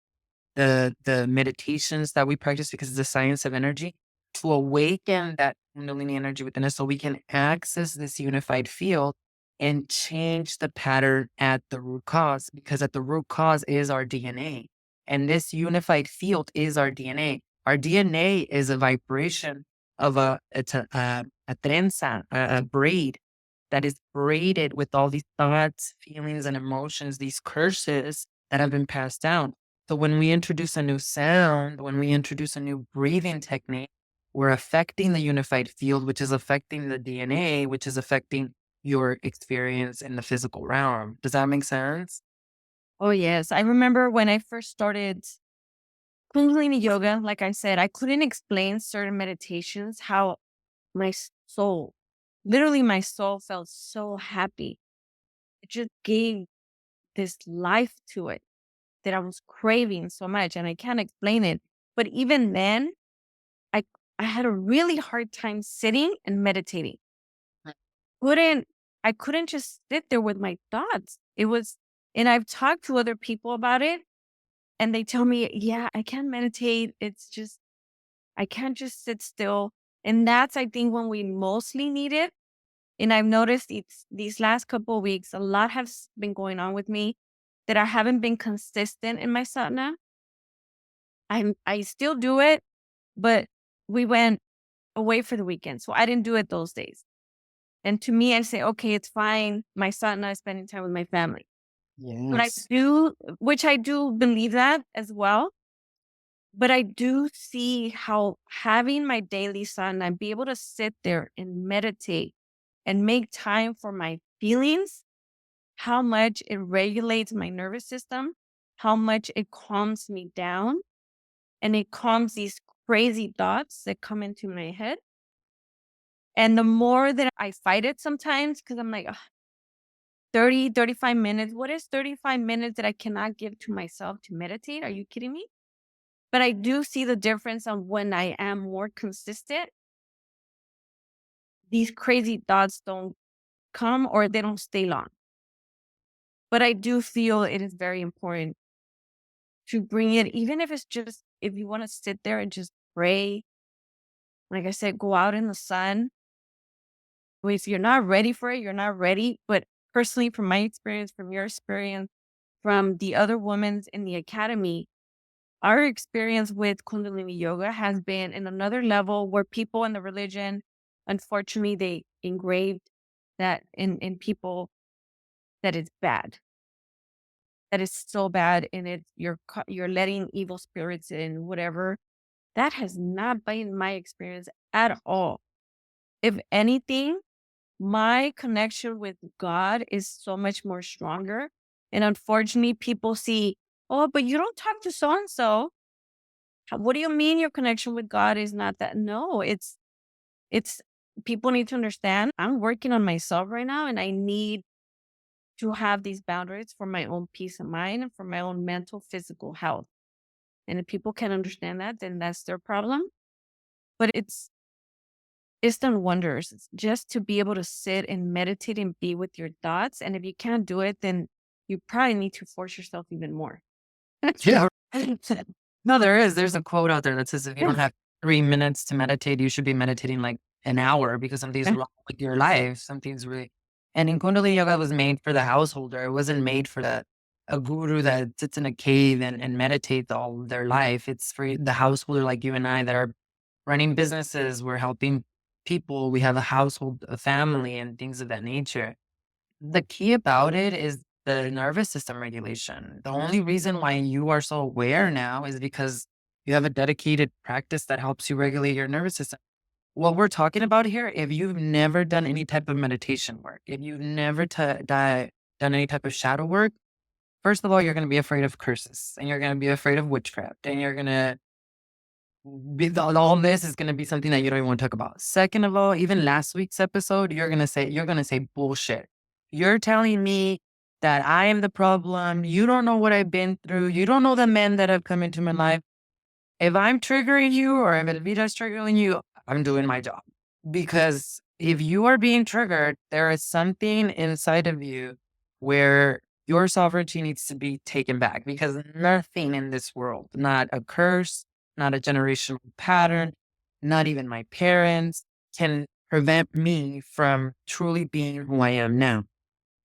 the meditations that we practice, because it's the science of energy, to awaken that Kundalini energy within us so we can access this unified field and change the pattern at the root cause, because at the root cause is our DNA. And this unified field is our DNA. Our DNA is a vibration of it's a trenza, a braid that is braided with all these thoughts, feelings, and emotions, these curses that have been passed down. So when we introduce a new sound, when we introduce a new breathing technique, we're affecting the unified field, which is affecting the DNA, which is affecting your experience in the physical realm. Does that make sense? Oh, yes. I remember when I first started Kundalini Yoga, like I said, I couldn't explain certain meditations, how my soul, literally my soul felt so happy. It just gave this life to it that I was craving so much, and I can't explain it. But even then, I I had a really hard time sitting and meditating. Couldn't I couldn't just sit there with my thoughts. It was, and I've talked to other people about it, and they tell me, "Yeah, I can't meditate. It's just I can't just sit still." And that's, I think, when we mostly need it. And I've noticed these last couple of weeks, a lot has been going on with me that I haven't been consistent in my sadhana. I still do it, but we went away for the weekend, so I didn't do it those days. And to me, I say, okay, it's fine. My sadhana is spending time with my family. But I Yes. do, which I do believe that as well. But I do see how having my daily sadhana and be able to sit there and meditate and make time for my feelings, how much it regulates my nervous system, how much it calms me down, and it calms these crazy thoughts that come into my head. And the more that I fight it sometimes, because I'm like, "Ugh, 30, 35 minutes. What is 35 minutes that I cannot give to myself to meditate? Are you kidding me?" But I do see the difference on when I am more consistent. These crazy thoughts don't come, or they don't stay long. But I do feel it is very important to bring it, even if it's just, if you want to sit there and just pray, like I said, go out in the sun. If you're not ready for it, you're not ready. But personally, from my experience, from your experience, from the other women in the academy, our experience with Kundalini Yoga has been in another level where people in the religion, unfortunately, they engraved that in people, that it's bad, that it's so bad, and you're letting evil spirits in, whatever. That has not been my experience at all. If anything, my connection with God is so much more stronger. And unfortunately, people see, oh, but you don't talk to so and so. What do you mean your connection with God is not that? No, it's people need to understand I'm working on myself right now, and I need to have these boundaries for my own peace of mind and for my own mental, physical health. And if people can understand that, then that's their problem. But it's done wonders. It's just to be able to sit and meditate and be with your thoughts. And if you can't do it, then you probably need to force yourself even more. Yeah. No, there is. There's a quote out there that says if you don't have 3 minutes to meditate, you should be meditating like an hour, because something's wrong with your life. Something's really. And in Kundalini Yoga was made for the householder. It wasn't made for a guru that sits in a cave and meditates all their life. It's for the householder like you and I that are running businesses. We're helping people. We have a household, a family, and things of that nature. The key about it is the nervous system regulation. The only reason why you are so aware now is because you have a dedicated practice that helps you regulate your nervous system. What we're talking about here, if you've never done any type of meditation work, if you've never done any type of shadow work, first of all, you're going to be afraid of curses, and you're going to be afraid of witchcraft, and you're going to all this is going to be something that you don't even want to talk about. Second of all, even last week's episode, you're going to say bullshit. You're telling me that I am the problem. You don't know what I've been through. You don't know the men that have come into my life. if I'm triggering you or if Elvira's triggering you, I'm doing my job. Because if you are being triggered, there is something inside of you where your sovereignty needs to be taken back, because nothing in this world, not a curse, not a generational pattern, not even my parents, can prevent me from truly being who I am now.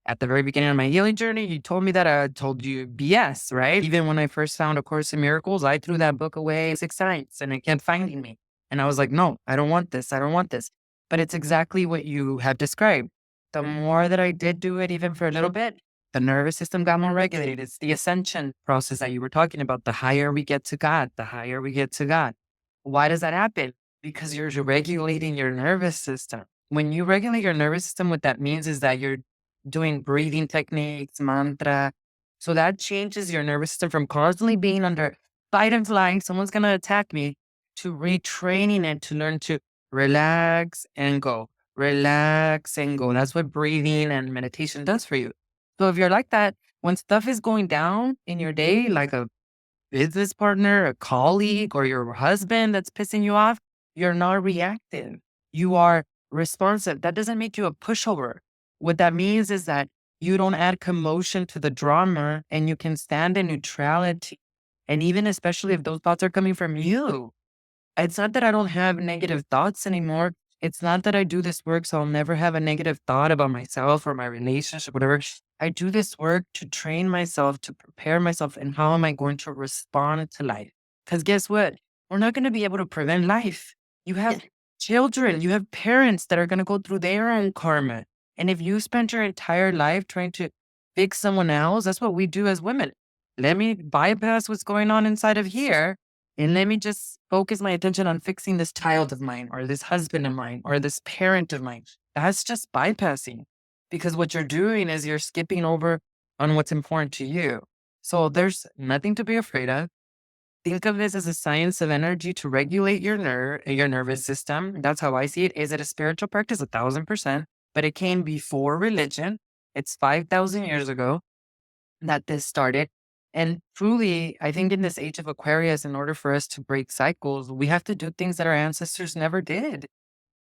At the very beginning of my healing journey, you told me that I told you BS, right? Even when I first found A Course in Miracles, I threw that book away 6 times and it kept finding me. And I was like, no, I don't want this. I don't want this. But it's exactly what you have described. The more that I did do it, even for a little bit, the nervous system got more regulated. It's the ascension process that you were talking about. The higher we get to God, the higher we get to God. Why does that happen? Because you're regulating your nervous system. When you regulate your nervous system, what that means is that you're doing breathing techniques, mantra. So that changes your nervous system from constantly being under fight and flight, someone's going to attack me, to retraining it to learn to relax and go, relax and go. That's what breathing and meditation does for you. So if you're like that, when stuff is going down in your day, like a business partner, a colleague, or your husband that's pissing you off, you're not reactive. You are responsive. That doesn't make you a pushover. What that means is that you don't add commotion to the drama and you can stand in neutrality. And even especially if those thoughts are coming from you, it's not that I don't have negative thoughts anymore. It's not that I do this work so I'll never have a negative thought about myself or my relationship, whatever. I do this work to train myself, to prepare myself, and how am I going to respond to life? Because guess what? We're not going to be able to prevent life. You have children, you have parents that are going to go through their own karma. And if you spent your entire life trying to fix someone else, that's what we do as women. Let me bypass what's going on inside of here and let me just focus my attention on fixing this child of mine or this husband of mine or this parent of mine. That's just bypassing, because what you're doing is you're skipping over on what's important to you. So there's nothing to be afraid of. Think of this as a science of energy to regulate your nervous system. That's how I see it. Is it a spiritual practice? 1,000%. But it came before religion. It's 5,000 years ago that this started. And truly, I think in this age of Aquarius, in order for us to break cycles, we have to do things that our ancestors never did.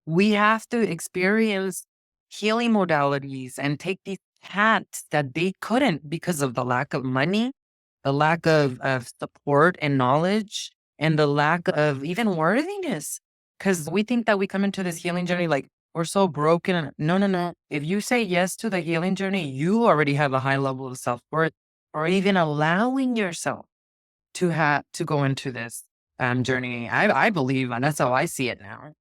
We have to experience healing modalities and take these paths that they couldn't because of the lack of money, the lack of support and knowledge, and the lack of even worthiness. Because we think that we come into this healing journey like we're so broken. No, no, no. If you say yes to the healing journey, you already have a high level of self-worth, or even allowing yourself to go into this journey. I believe, and that's how I see it now.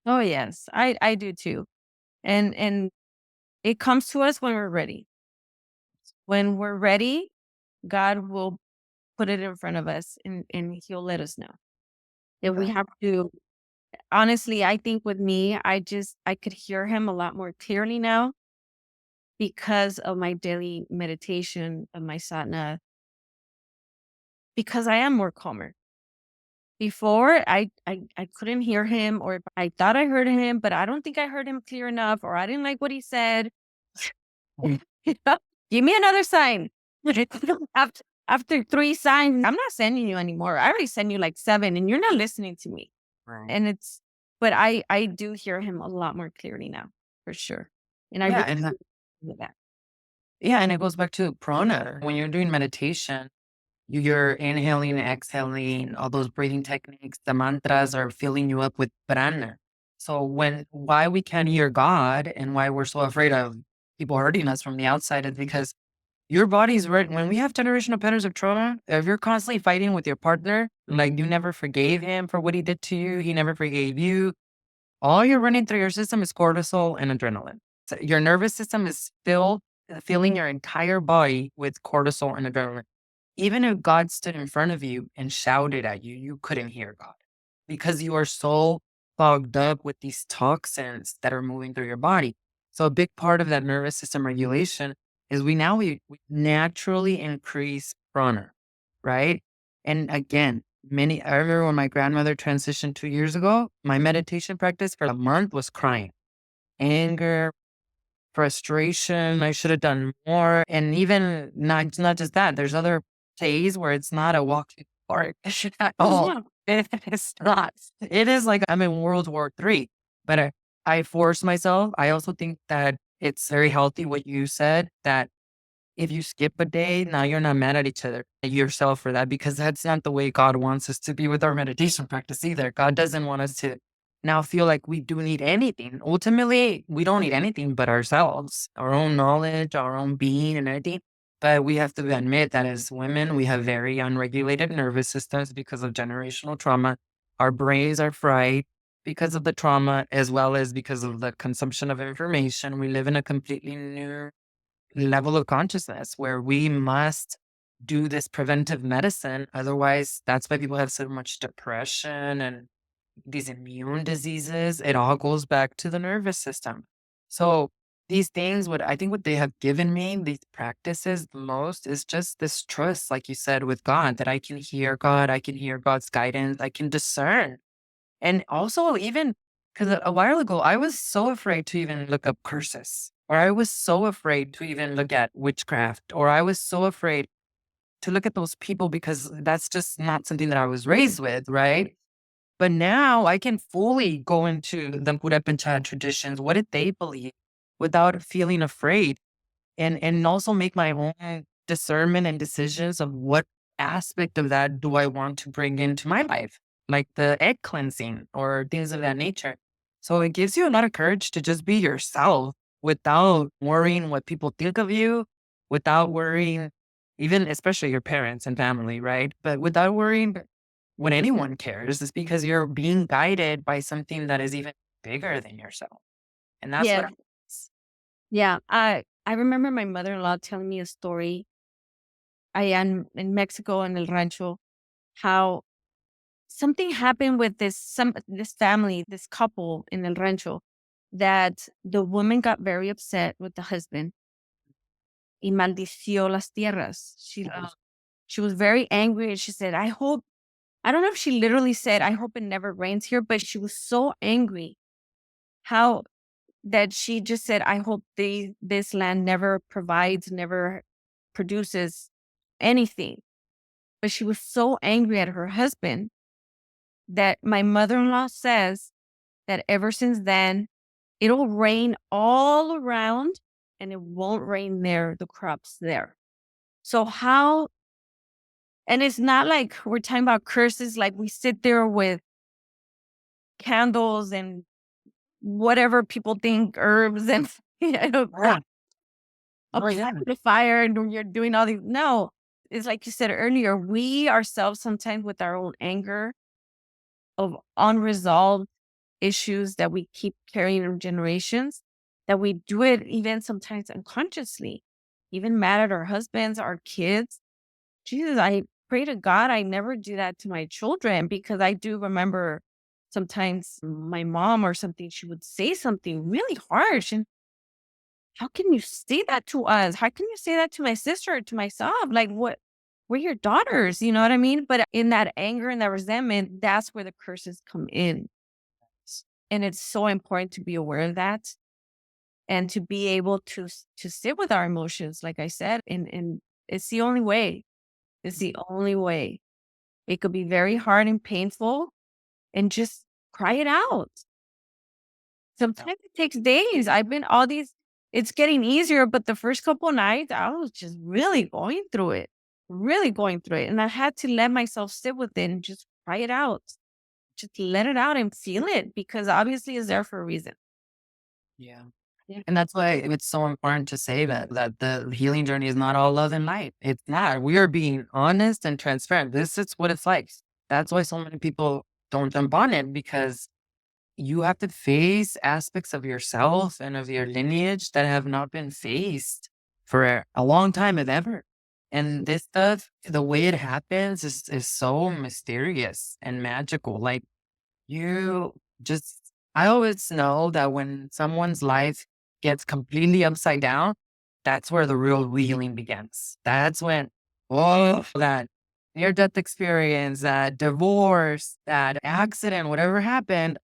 Oh yes, I do too. And it comes to us when we're ready. When we're ready, God will put it in front of us and he'll let us know. If we have to, honestly, I think with me, I could hear him a lot more clearly now because of my daily meditation, of my sadhana, because I am more calmer. Before, I couldn't hear him, or if I thought I heard him, but I don't think I heard him clear enough, or I didn't like what he said. You know, give me another sign. After 3 signs, I'm not sending you anymore. I already sent you like 7 and you're not listening to me. Right. And but I do hear him a lot more clearly now, for sure. And I Yeah, really and feel that. yeah, and it goes back to prana. When you're doing meditation, you're inhaling and exhaling, all those breathing techniques, the mantras are filling you up with prana. So why we can't hear God and why we're so afraid of people hurting us from the outside is because your body's right. When we have generational patterns of trauma, if you're constantly fighting with your partner, like you never forgave him for what he did to you, he never forgave you, all you're running through your system is cortisol and adrenaline. So your nervous system is still filling your entire body with cortisol and adrenaline. Even if God stood in front of you and shouted at you, you couldn't hear God because you are so fogged up with these toxins that are moving through your body. So a big part of that nervous system regulation is we naturally increase prana, right? And again, I remember when my grandmother transitioned 2 years ago, my meditation practice for a month was crying, anger, frustration. I should have done more. And even not just that, there's other days where it's not a walk. War at all. It is not. It is like I'm in World War III. But I force myself. I also think that it's very healthy what you said, that if you skip a day, now you're not mad at each other, at yourself for that, because that's not the way God wants us to be with our meditation practice either. God doesn't want us to now feel like we do need anything. Ultimately, we don't need anything but ourselves, our own knowledge, our own being and everything. But we have to admit that as women, we have very unregulated nervous systems because of generational trauma. Our brains are fried because of the trauma, as well as because of the consumption of information. We live in a completely new level of consciousness where we must do this preventive medicine. Otherwise, that's why people have so much depression and these immune diseases. It all goes back to the nervous system. So these things, what I think what they have given me, these practices the most, is just this trust, like you said, with God, that I can hear God, I can hear God's guidance, I can discern. And also, even because a while ago, I was so afraid to even look up curses, or I was so afraid to even look at witchcraft, or I was so afraid to look at those people because that's just not something that I was raised with, right? But now I can fully go into the Purepencha traditions. What did they believe without feeling afraid? And also make my own discernment and decisions of what aspect of that do I want to bring into my life, like the egg cleansing or things of that nature. So it gives you a lot of courage to just be yourself without worrying what people think of you, without worrying, even especially your parents and family, right? But without worrying what anyone cares, is because you're being guided by something that is even bigger than yourself. And that's what Yeah. I. Yeah. I remember my mother-in-law telling me a story allá in Mexico in El Rancho, how something happened with this family, this couple in El Rancho, that the woman got very upset with the husband y maldició las tierras. She was very angry and she said, I don't know if she literally said, I hope it never rains here, but she was so angry how that she just said, I hope this land never provides, never produces anything. But she was so angry at her husband that my mother-in-law says that ever since then, it'll rain all around and it won't rain there, the crops there. So how, and it's not like we're talking about curses, like we sit there with candles and whatever people think, herbs and Yeah. Oh, yeah. applying the fire and you're doing all these. No, it's like you said earlier, we ourselves sometimes with our own anger of unresolved issues that we keep carrying in generations, that we do it even sometimes unconsciously, even mad at our husbands, our kids. Jesus, I pray to God I never do that to my children, because I do remember sometimes my mom or something, she would say something really harsh. And how can you say that to us? How can you say that to my sister or to myself? Like, what? We're your daughters, you know what I mean? But in that anger and that resentment, that's where the curses come in. And it's so important to be aware of that and to be able to sit with our emotions, like I said, and it's the only way. It's the only way. It could be very hard and painful, and just cry it out. Sometimes it takes days. I've been all these it's getting easier, but the first couple nights, I was just really going through it. And I had to let myself sit with it and just cry it out. Just let it out and feel it, because obviously it's there for a reason. Yeah. Yeah. And that's why it's so important to say that the healing journey is not all love and light. It's not. We are being honest and transparent. This is what it's like. That's why so many people don't jump on it, because you have to face aspects of yourself and of your lineage that have not been faced for a long time, if ever. And this stuff, the way it happens is so mysterious and magical. Like, you just, I always know that when someone's life gets completely upside down, that's where the real healing begins. That's when, oh, that near death experience, that divorce, that accident, whatever happened,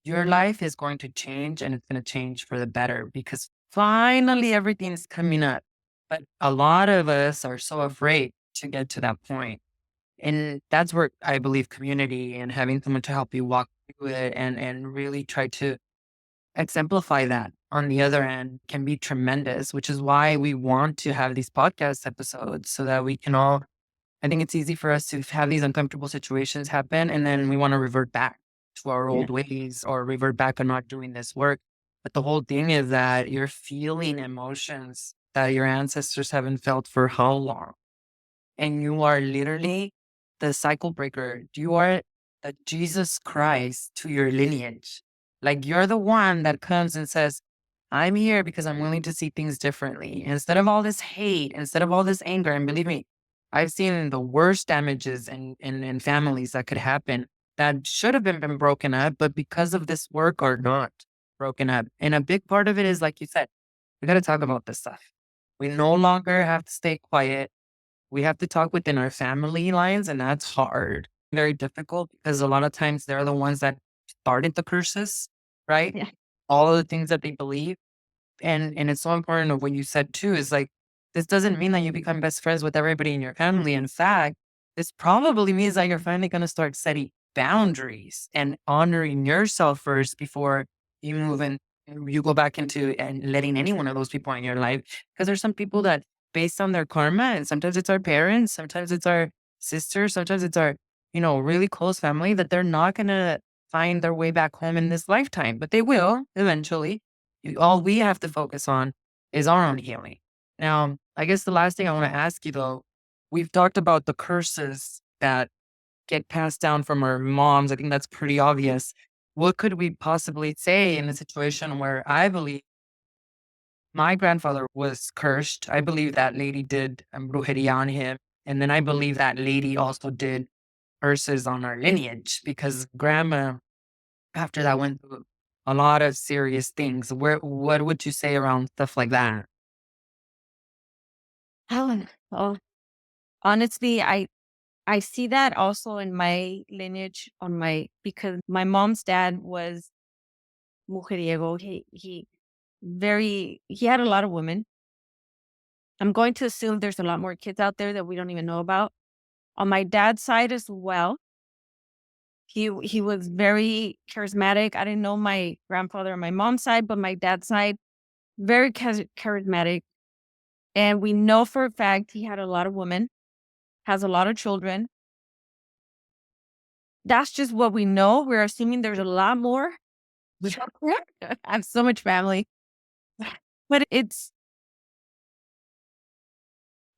your life is going to change, and it's going to change for the better, because finally everything is coming up. But a lot of us are so afraid to get to that point. And that's where I believe community and having someone to help you walk through it and really try to exemplify that on the other end can be tremendous, which is why we want to have these podcast episodes so that we can all, I think it's easy for us to have these uncomfortable situations happen and then we want to revert back to our Yeah. old ways or revert back on not doing this work. But the whole thing is that you're feeling emotions that your ancestors haven't felt for how long? And you are literally the cycle breaker. You are the Jesus Christ to your lineage. Like you're the one that comes and says, I'm here because I'm willing to see things differently. Instead of all this hate, instead of all this anger, and believe me, I've seen the worst damages in families that could happen that should have been broken up, but because of this work are not broken up. And a big part of it is, like you said, we got to talk about this stuff. We no longer have to stay quiet. We have to talk within our family lines, and that's hard, very difficult because a lot of times they're the ones that started the curses, right? Yeah. All of the things that they believe. And it's so important of what you said too, is like, this doesn't mean that you become best friends with everybody in your family. In fact, this probably means that you're finally going to start setting boundaries and honoring yourself first before you move in, you go back into and letting any one of those people in your life. Because there's some people that, based on their karma, and sometimes it's our parents, sometimes it's our sisters, sometimes it's our, really close family, that they're not going to find their way back home in this lifetime, but they will eventually. All we have to focus on is our own healing. Now, I guess the last thing I want to ask you though, we've talked about the curses that get passed down from our moms. I think that's pretty obvious. What could we possibly say in a situation where I believe my grandfather was cursed? I believe that lady did brujeria on him. And then I believe that lady also did curses on our lineage because grandma, after that, went through a lot of serious things. What would you say around stuff like that? Oh, honestly, I see that also in my lineage because my mom's dad was mujeriego. He had a lot of women. I'm going to assume there's a lot more kids out there that we don't even know about. On my dad's side as well, he was very charismatic. I didn't know my grandfather on my mom's side, but my dad's side, very charismatic. And we know for a fact he had a lot of women, has a lot of children. That's just what we know. We're assuming there's a lot more. I have so much family, but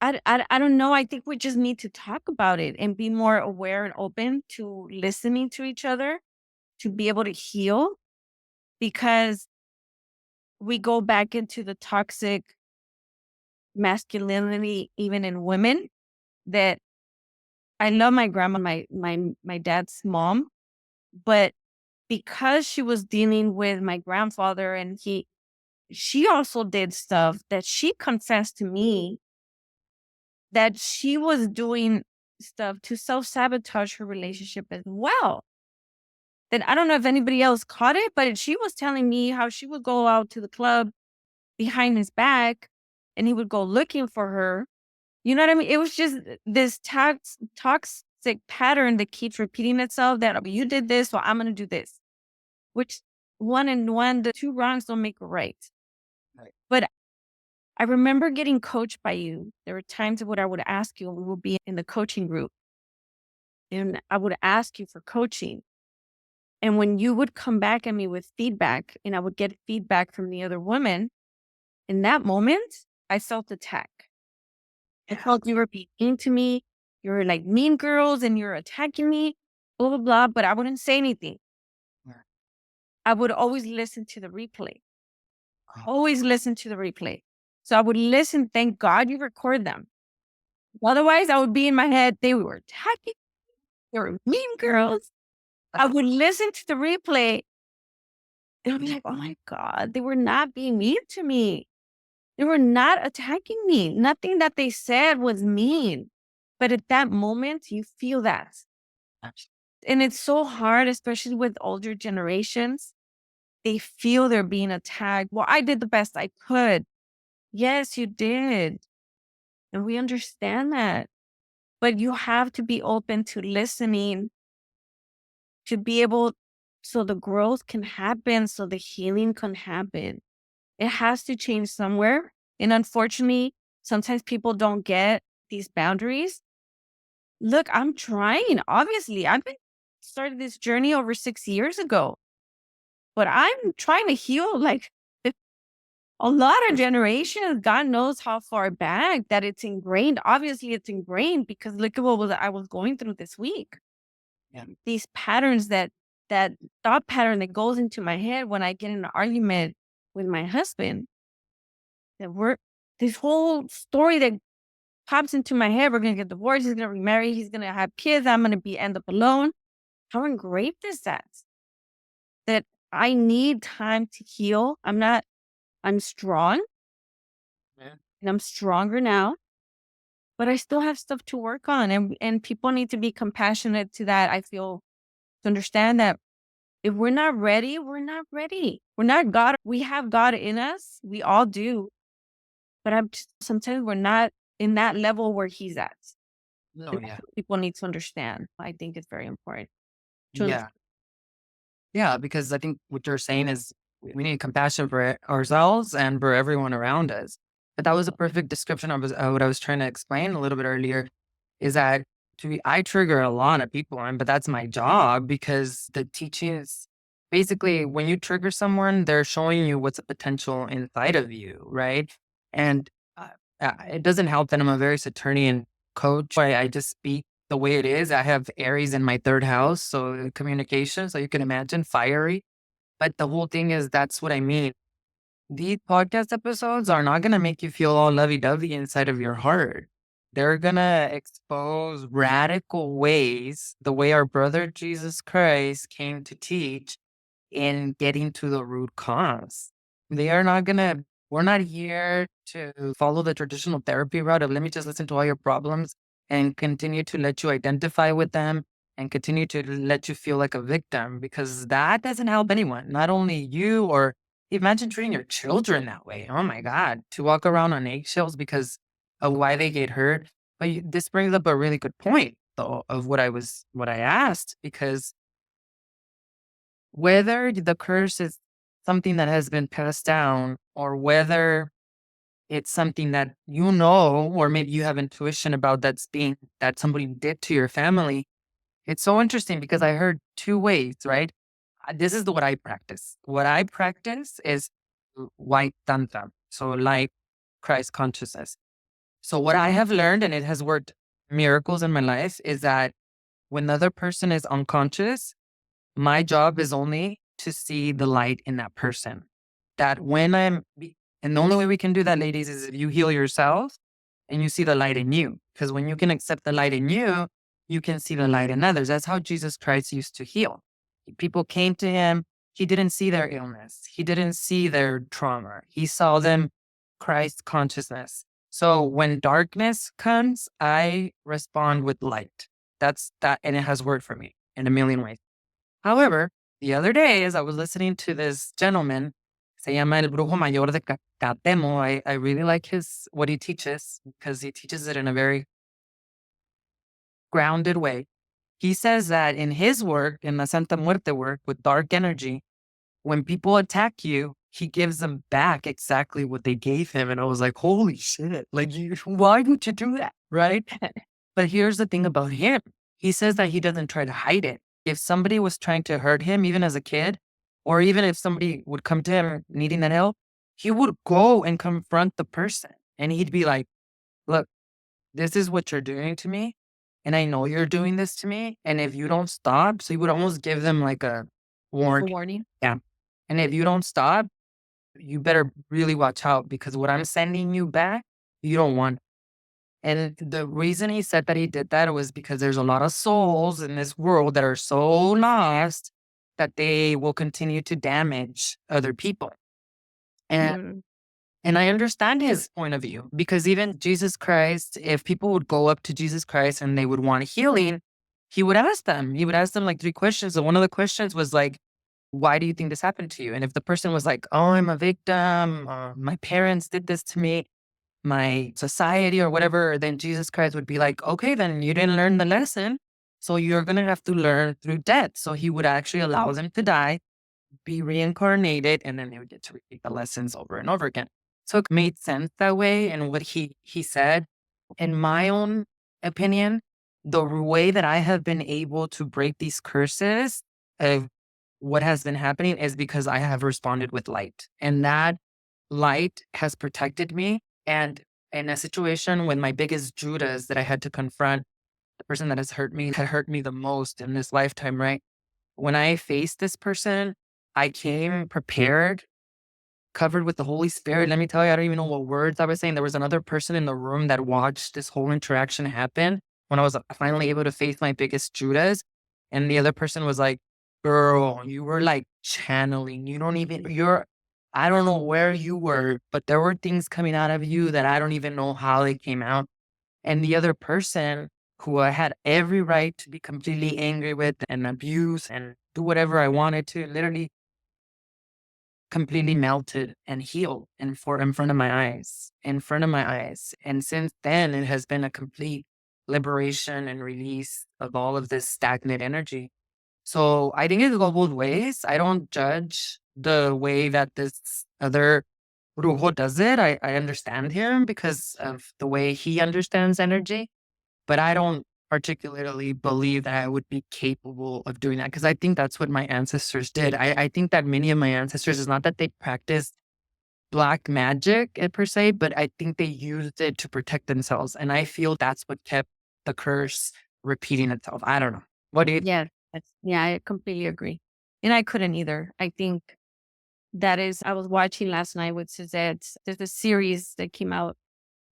I don't know. I think we just need to talk about it and be more aware and open to listening to each other to be able to heal because we go back into the toxic masculinity even in women that I love my grandma, my dad's mom, but because she was dealing with my grandfather and she also did stuff that she confessed to me that she was doing stuff to self-sabotage her relationship as well. Then I don't know if anybody else caught it, but she was telling me how she would go out to the club behind his back and he would go looking for her. You know what I mean? It was just this toxic pattern that keeps repeating itself that, "Oh, you did this, so I'm going to do this," which one and one, the two wrongs don't make a right. Right. But I remember getting coached by you. There were times when I would ask you, we would be in the coaching group, and I would ask you for coaching. And when you would come back at me with feedback, and I would get feedback from the other woman, in that moment, I felt attacked. I felt you were being mean to me. You were like mean girls and you're attacking me, blah, blah, blah. But I wouldn't say anything. Yeah. I would always listen to the replay, Oh, always listen to the replay. So I would listen. Thank God you record them. Otherwise, I would be in my head. They were attacking. They were mean girls. I would listen to the replay and I'd be like, oh my God, they were not being mean to me. They were not attacking me. Nothing that they said was mean. But at that moment, you feel that. abs- And it's so hard, especially with older generations. They feel they're being attacked. Well, I did the best I could. Yes, you did. And we understand that. But you have to be open to listening to be able, so the growth can happen, so the healing can happen. It has to change somewhere. And unfortunately, sometimes people don't get these boundaries. Look, I'm trying. Obviously, I've been started this journey over 6 years ago, but I'm trying to heal like a lot of generations. God knows how far back that it's ingrained. Obviously, it's ingrained because look at I was going through this week. Yeah. These patterns that thought pattern that goes into my head when I get in an argument with my husband. That we're this whole story that pops into my head. We're gonna get divorced. He's gonna remarry. He's gonna have kids. I'm gonna be end up alone. How engraved is that? That I need time to heal. I'm strong Yeah. and I'm stronger now, but I still have stuff to work on. And people need to be compassionate to that. I feel to understand that if we're not ready, we're not ready. We're not God. We have God in us. We all do. But sometimes we're not in that level where He's at. No, yeah. People need to understand. I think it's very important. Yeah. Yeah, because I think what you're saying is we need compassion for ourselves and for everyone around us. But that was a perfect description of what I was trying to explain a little bit earlier. Is that I trigger a lot of people, but that's my job because the teachings basically when you trigger someone, they're showing you what's a potential inside of you, right? And it doesn't help that I'm a very Saturnian coach. I just speak the way it is. I have Aries in my third house, so communication. So you can imagine fiery. But the whole thing is that's what I mean. These podcast episodes are not gonna make you feel all lovey-dovey inside of your heart. They're gonna expose radical ways, the way our brother Jesus Christ came to teach in getting to the root cause. They are not gonna, we're not here to follow the traditional therapy route of let me just listen to all your problems and continue to let you identify with them and continue to let you feel like a victim because that doesn't help anyone, not only you or imagine treating your children that way. Oh my God, to walk around on eggshells because of why they get hurt. But this brings up a really good point though of what I asked because whether the curse is something that has been passed down or whether it's something that you know, or maybe you have intuition about that somebody did to your family. It's so interesting because I heard two ways, right? This is what I practice. What I practice is white tantra. So like Christ consciousness. So what I have learned, and it has worked miracles in my life, is that when the other person is unconscious, my job is only to see the light in that person. That when and the only way we can do that, ladies, is if you heal yourself and you see the light in you. Because when you can accept the light in you, you can see the light in others. That's how Jesus Christ used to heal. People came to him. He didn't see their illness. He didn't see their trauma. He saw them Christ consciousness. So when darkness comes, I respond with light. That's that. And it has worked for me in a million ways. However, the other day, as I was listening to this gentleman, se llama El Brujo Mayor de Catemo. I really like what he teaches because he teaches it in a very grounded way. He says that in his work, in the Santa Muerte work with dark energy, when people attack you, he gives them back exactly what they gave him. And I was like, holy shit, like, why would you do that? Right? But here's the thing about him. He says that he doesn't try to hide it. If somebody was trying to hurt him, even as a kid, or even if somebody would come to him needing that help, he would go and confront the person. And he'd be like, look, this is what you're doing to me. And I know you're doing this to me. And if you don't stop, so he would almost give them like a warning. Warning. Yeah. And if you don't stop, you better really watch out because what I'm sending you back, you don't want. And the reason he said that he did that was because there's a lot of souls in this world that are so lost that they will continue to damage other people. And I understand his point of view because even Jesus Christ, if people would go up to Jesus Christ and they would want healing, he would ask them. He would ask them like 3 questions. And one of the questions was like, why do you think this happened to you? And if the person was like, oh, I'm a victim, my parents did this to me, my society or whatever, then Jesus Christ would be like, okay, then you didn't learn the lesson. So you're going to have to learn through death. So he would actually allow them to die, be reincarnated, and then they would get to repeat the lessons over and over again. So it made sense that way. And what he said, in my own opinion, the way that I have been able to break these curses of what has been happening is because I have responded with light. And that light has protected me. And in a situation when my biggest Judas that I had to confront, the person that has had hurt me the most in this lifetime, right? When I faced this person, I came prepared, covered with the Holy Spirit. Let me tell you, I don't even know what words I was saying. There was another person in the room that watched this whole interaction happen when I was finally able to face my biggest Judas. And the other person was like, girl, you were like channeling. I don't know where you were, but there were things coming out of you that I don't even know how they came out. And the other person who I had every right to be completely angry with and abuse and do whatever I wanted to, literally completely melted and healed in front of my eyes, And since then, it has been a complete liberation and release of all of this stagnant energy. So I think it goes both ways. I don't judge the way that this other Ruho does it. I understand him because of the way he understands energy, but I don't particularly believe that I would be capable of doing that because I think that's what my ancestors did. I think that many of my ancestors, is not that they practiced black magic per se, but I think they used it to protect themselves. And I feel that's what kept the curse repeating itself. I don't know. What do you Yeah. Yeah, I completely agree. And I couldn't either. I think I was watching last night with Suzette. There's a series that came out.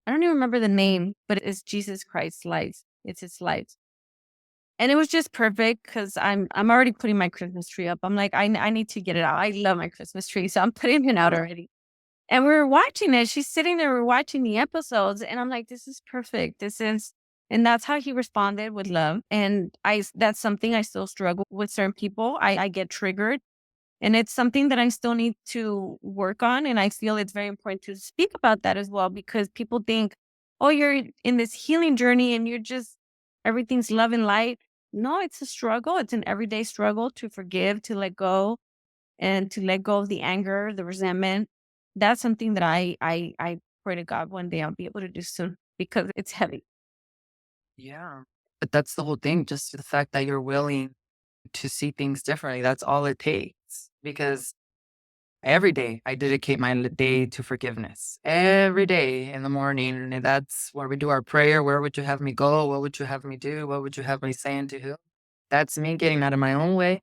I don't even remember the name, but it's Jesus Christ's life. It's his life. And it was just perfect because I'm already putting my Christmas tree up. I'm like, I need to get it out. I love my Christmas tree. So I'm putting it out already. And we were watching it. She's sitting there, we're watching the episodes, and I'm like, this is perfect. And that's how he responded with love. And that's something I still struggle with certain people. I get triggered. And it's something that I still need to work on. And I feel it's very important to speak about that as well, because people think, oh, you're in this healing journey and everything's love and light. No, it's a struggle. It's an everyday struggle to forgive, to let go, and to let go of the anger, the resentment. That's something that I pray to God one day I'll be able to do soon because it's heavy. Yeah. But that's the whole thing, just the fact that you're willing to see things differently. That's all it takes. Because every day I dedicate my day to forgiveness. Every day in the morning. And that's where we do our prayer. Where would you have me go? What would you have me do? What would you have me say and to who? That's me getting out of my own way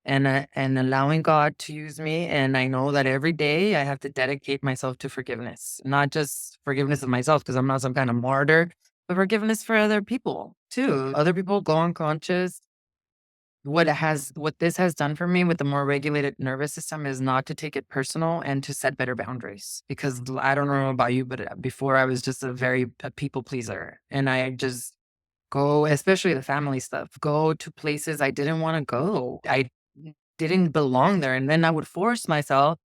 and allowing God to use me. And I know that every day I have to dedicate myself to forgiveness, not just forgiveness of myself, because I'm not some kind of martyr, but forgiveness for other people too. Other people go unconscious. What this has done for me with the more regulated nervous system is not to take it personal and to set better boundaries. Because I don't know about you, but before I was just a people pleaser, and I just go, especially the family stuff, go to places I didn't want to go. I didn't belong there. And then I would force myself,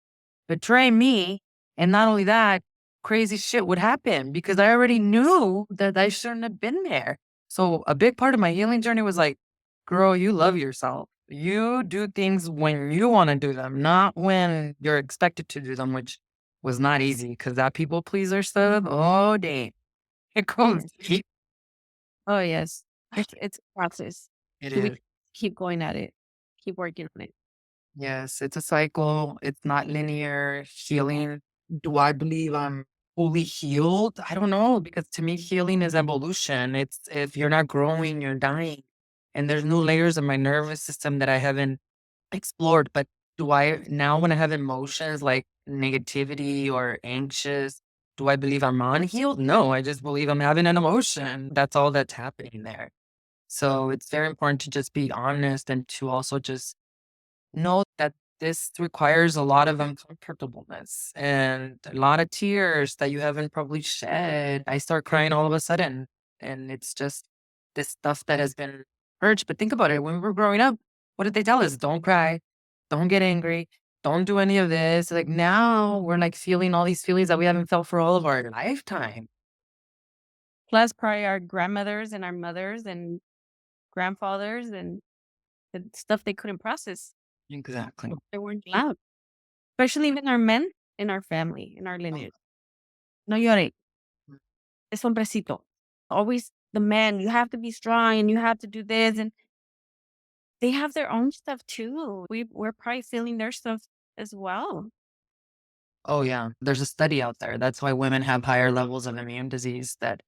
betray me. And not only that, crazy shit would happen because I already knew that I shouldn't have been there. So a big part of my healing journey was like, girl, you love yourself. You do things when you want to do them, not when you're expected to do them, which was not easy because that people pleaser stuff, oh, dang. It goes deep. Oh yes. It's a process. It We is. keep going at it, keep working on it. Yes, it's a cycle. It's not linear healing. Do I believe I'm fully healed? I don't know, because to me, healing is evolution. It's if you're not growing, you're dying. And there's new layers of my nervous system that I haven't explored. But do I now, when I have emotions like negativity or anxious, do I believe I'm unhealed? No, I just believe I'm having an emotion. That's all that's happening there. So it's very important to just be honest and to also just know that this requires a lot of uncomfortableness and a lot of tears that you haven't probably shed. I start crying all of a sudden. And it's just this stuff that has been purged. But think about it. When we were growing up, what did they tell us? Don't cry. Don't get angry. don't do any of this. Like now we're like feeling all these feelings that we haven't felt for all of our lifetime. Plus, probably our grandmothers and our mothers and grandfathers and the stuff they couldn't process. Exactly. They weren't allowed. Especially even our men in our family, in our lineage. No llore. Es hombrecito. Always the men, you have to be strong and you have to do this. And they have their own stuff too. We're probably feeling their stuff as well. Oh, yeah. There's a study out there. That's why women have higher levels of immune disease, that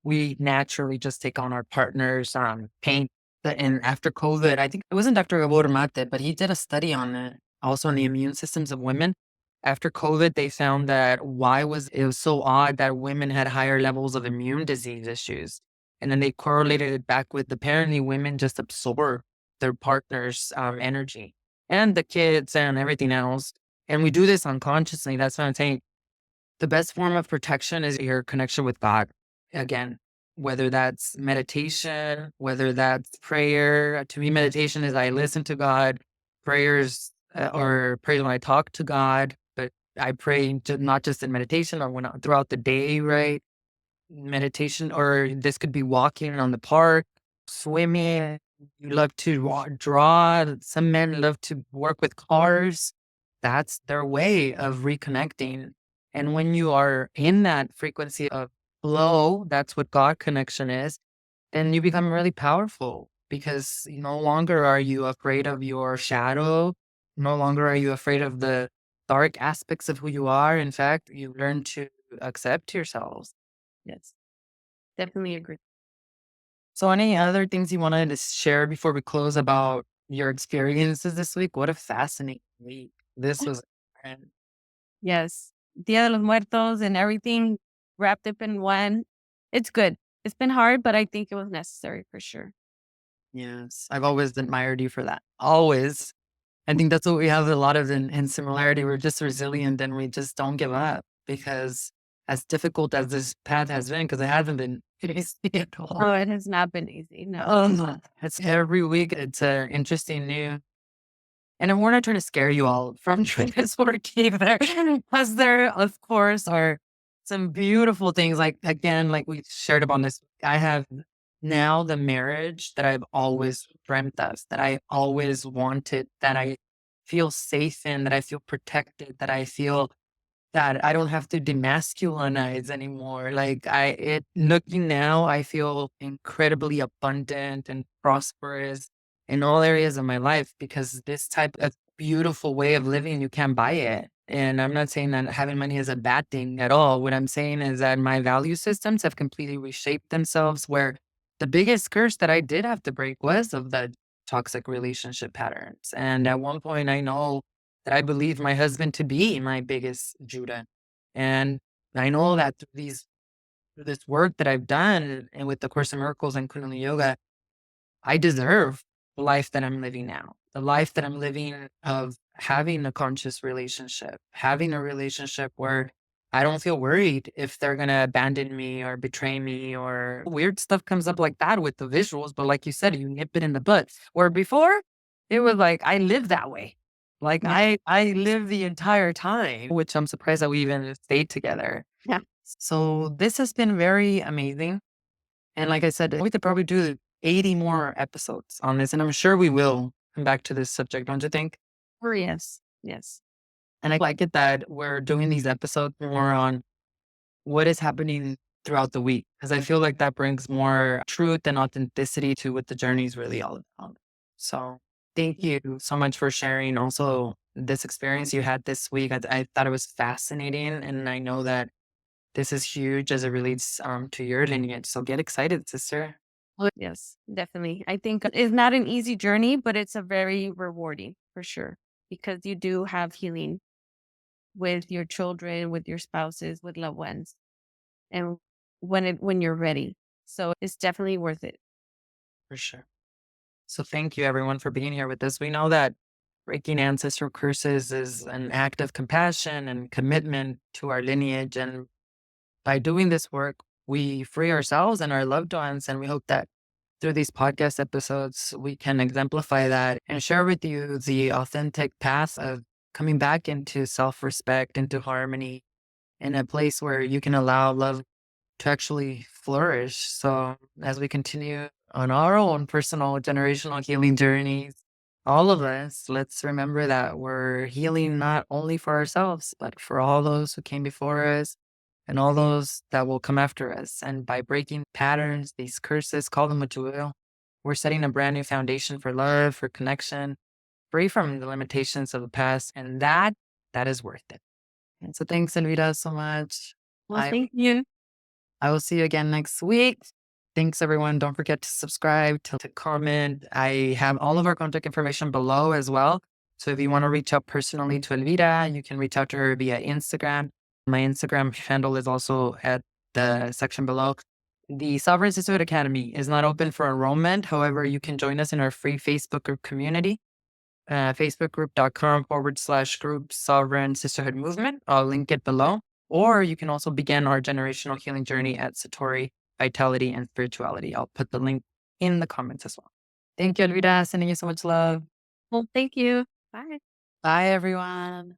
we naturally just take on our partner's pain. And after COVID, I think it wasn't Dr. Gabor Mate, but he did a study on it, also on the immune systems of women. After COVID, they found that it was so odd that women had higher levels of immune disease issues. And then they correlated it back with apparently women just absorb their partner's energy and the kids and everything else. And we do this unconsciously. That's what I'm saying. The best form of protection is your connection with God. Again, whether that's meditation, whether that's prayer. To me, meditation is I listen to God. Prayers or pray when I talk to God, but I pray not just in meditation or throughout the day, right? Meditation, or this could be walking on the park, swimming. You love to draw. Some men love to work with cars. That's their way of reconnecting. And when you are in that frequency of flow, that's what God connection is, then you become really powerful because no longer are you afraid of your shadow. No longer are you afraid of the dark aspects of who you are. In fact, you learn to accept yourselves. Yes. Definitely agree. So, any other things you wanted to share before we close about your experiences this week? What a fascinating week. This was, and Yes. Dia de los Muertos and everything wrapped up in one. It's good. It's been hard, but I think it was necessary for sure. yes, I've always admired you for that. Always. I think that's what we have a lot of in similarity. We're just resilient and we just don't give up because as difficult as this path has been, because it hasn't been easy at all. Oh, it has not been easy. No. It's every week. It's an interesting new. And we're not trying to scare you all from doing this work either, because there, of course, are some beautiful things. Like, again, like we shared upon this, I have now the marriage that I've always dreamt of, that I always wanted, that I feel safe in, that I feel protected, that I feel that I don't have to demasculinize anymore. Looking now, I feel incredibly abundant and prosperous in all areas of my life because this type of beautiful way of living, you can't buy it. And I'm not saying that having money is a bad thing at all. What I'm saying is that my value systems have completely reshaped themselves, where the biggest curse that I did have to break was of the toxic relationship patterns. And at one point, I know that I believe my husband to be my biggest Judah. And I know that through this work that I've done and with the Course in Miracles and Kundalini Yoga, I deserve the life that I'm living now, the life that I'm living of having a conscious relationship, having a relationship where I don't feel worried if they're going to abandon me or betray me, or weird stuff comes up like that with the visuals. But like you said, you nip it in the butt. Where before it was like, I lived that way. Like Yeah. I lived the entire time, which I'm surprised that we even stayed together. Yeah. So this has been very amazing. And like I said, we could probably do 80 more episodes on this, and I'm sure we will come back to this subject, don't you think? Oh, yes. Yes. And I like it that we're doing these episodes more on what is happening throughout the week, because I feel like that brings more truth and authenticity to what the journey is really all about. So thank you so much for sharing also this experience you had this week. I thought it was fascinating, and I know that this is huge as it relates to your lineage. So get excited, sister. Yes, definitely. I think it's not an easy journey, but it's a very rewarding for sure because you do have healing with your children, with your spouses, with loved ones, and when you're ready. So it's definitely worth it. For sure. So thank you everyone for being here with us. We know that breaking ancestral curses is an act of compassion and commitment to our lineage. And by doing this work, we free ourselves and our loved ones. And we hope that through these podcast episodes, we can exemplify that and share with you the authentic path of coming back into self-respect, into harmony, in a place where you can allow love to actually flourish. So as we continue on our own personal generational healing journeys, all of us, let's remember that we're healing not only for ourselves, but for all those who came before us and all those that will come after us. And by breaking patterns, these curses, call them what you will, we're setting a brand new foundation for love, for connection, free from the limitations of the past. And that is worth it. And so thanks, Elvira, so much. Well, I thank you. I will see you again next week. Thanks, everyone. Don't forget to subscribe, to comment. I have all of our contact information below as well. So if you want to reach out personally to Elvira, you can reach out to her via Instagram. My Instagram handle is also at the section below. The Sovereign Sisterhood Academy is not open for enrollment. However, you can join us in our free Facebook group community, facebookgroup.com/group Sovereign Sisterhood Movement. I'll link it below. Or you can also begin our generational healing journey at Satori Vitality and Spirituality. I'll put the link in the comments as well. Thank you, Elvira. Sending you so much love. Well, thank you. Bye. Bye, everyone.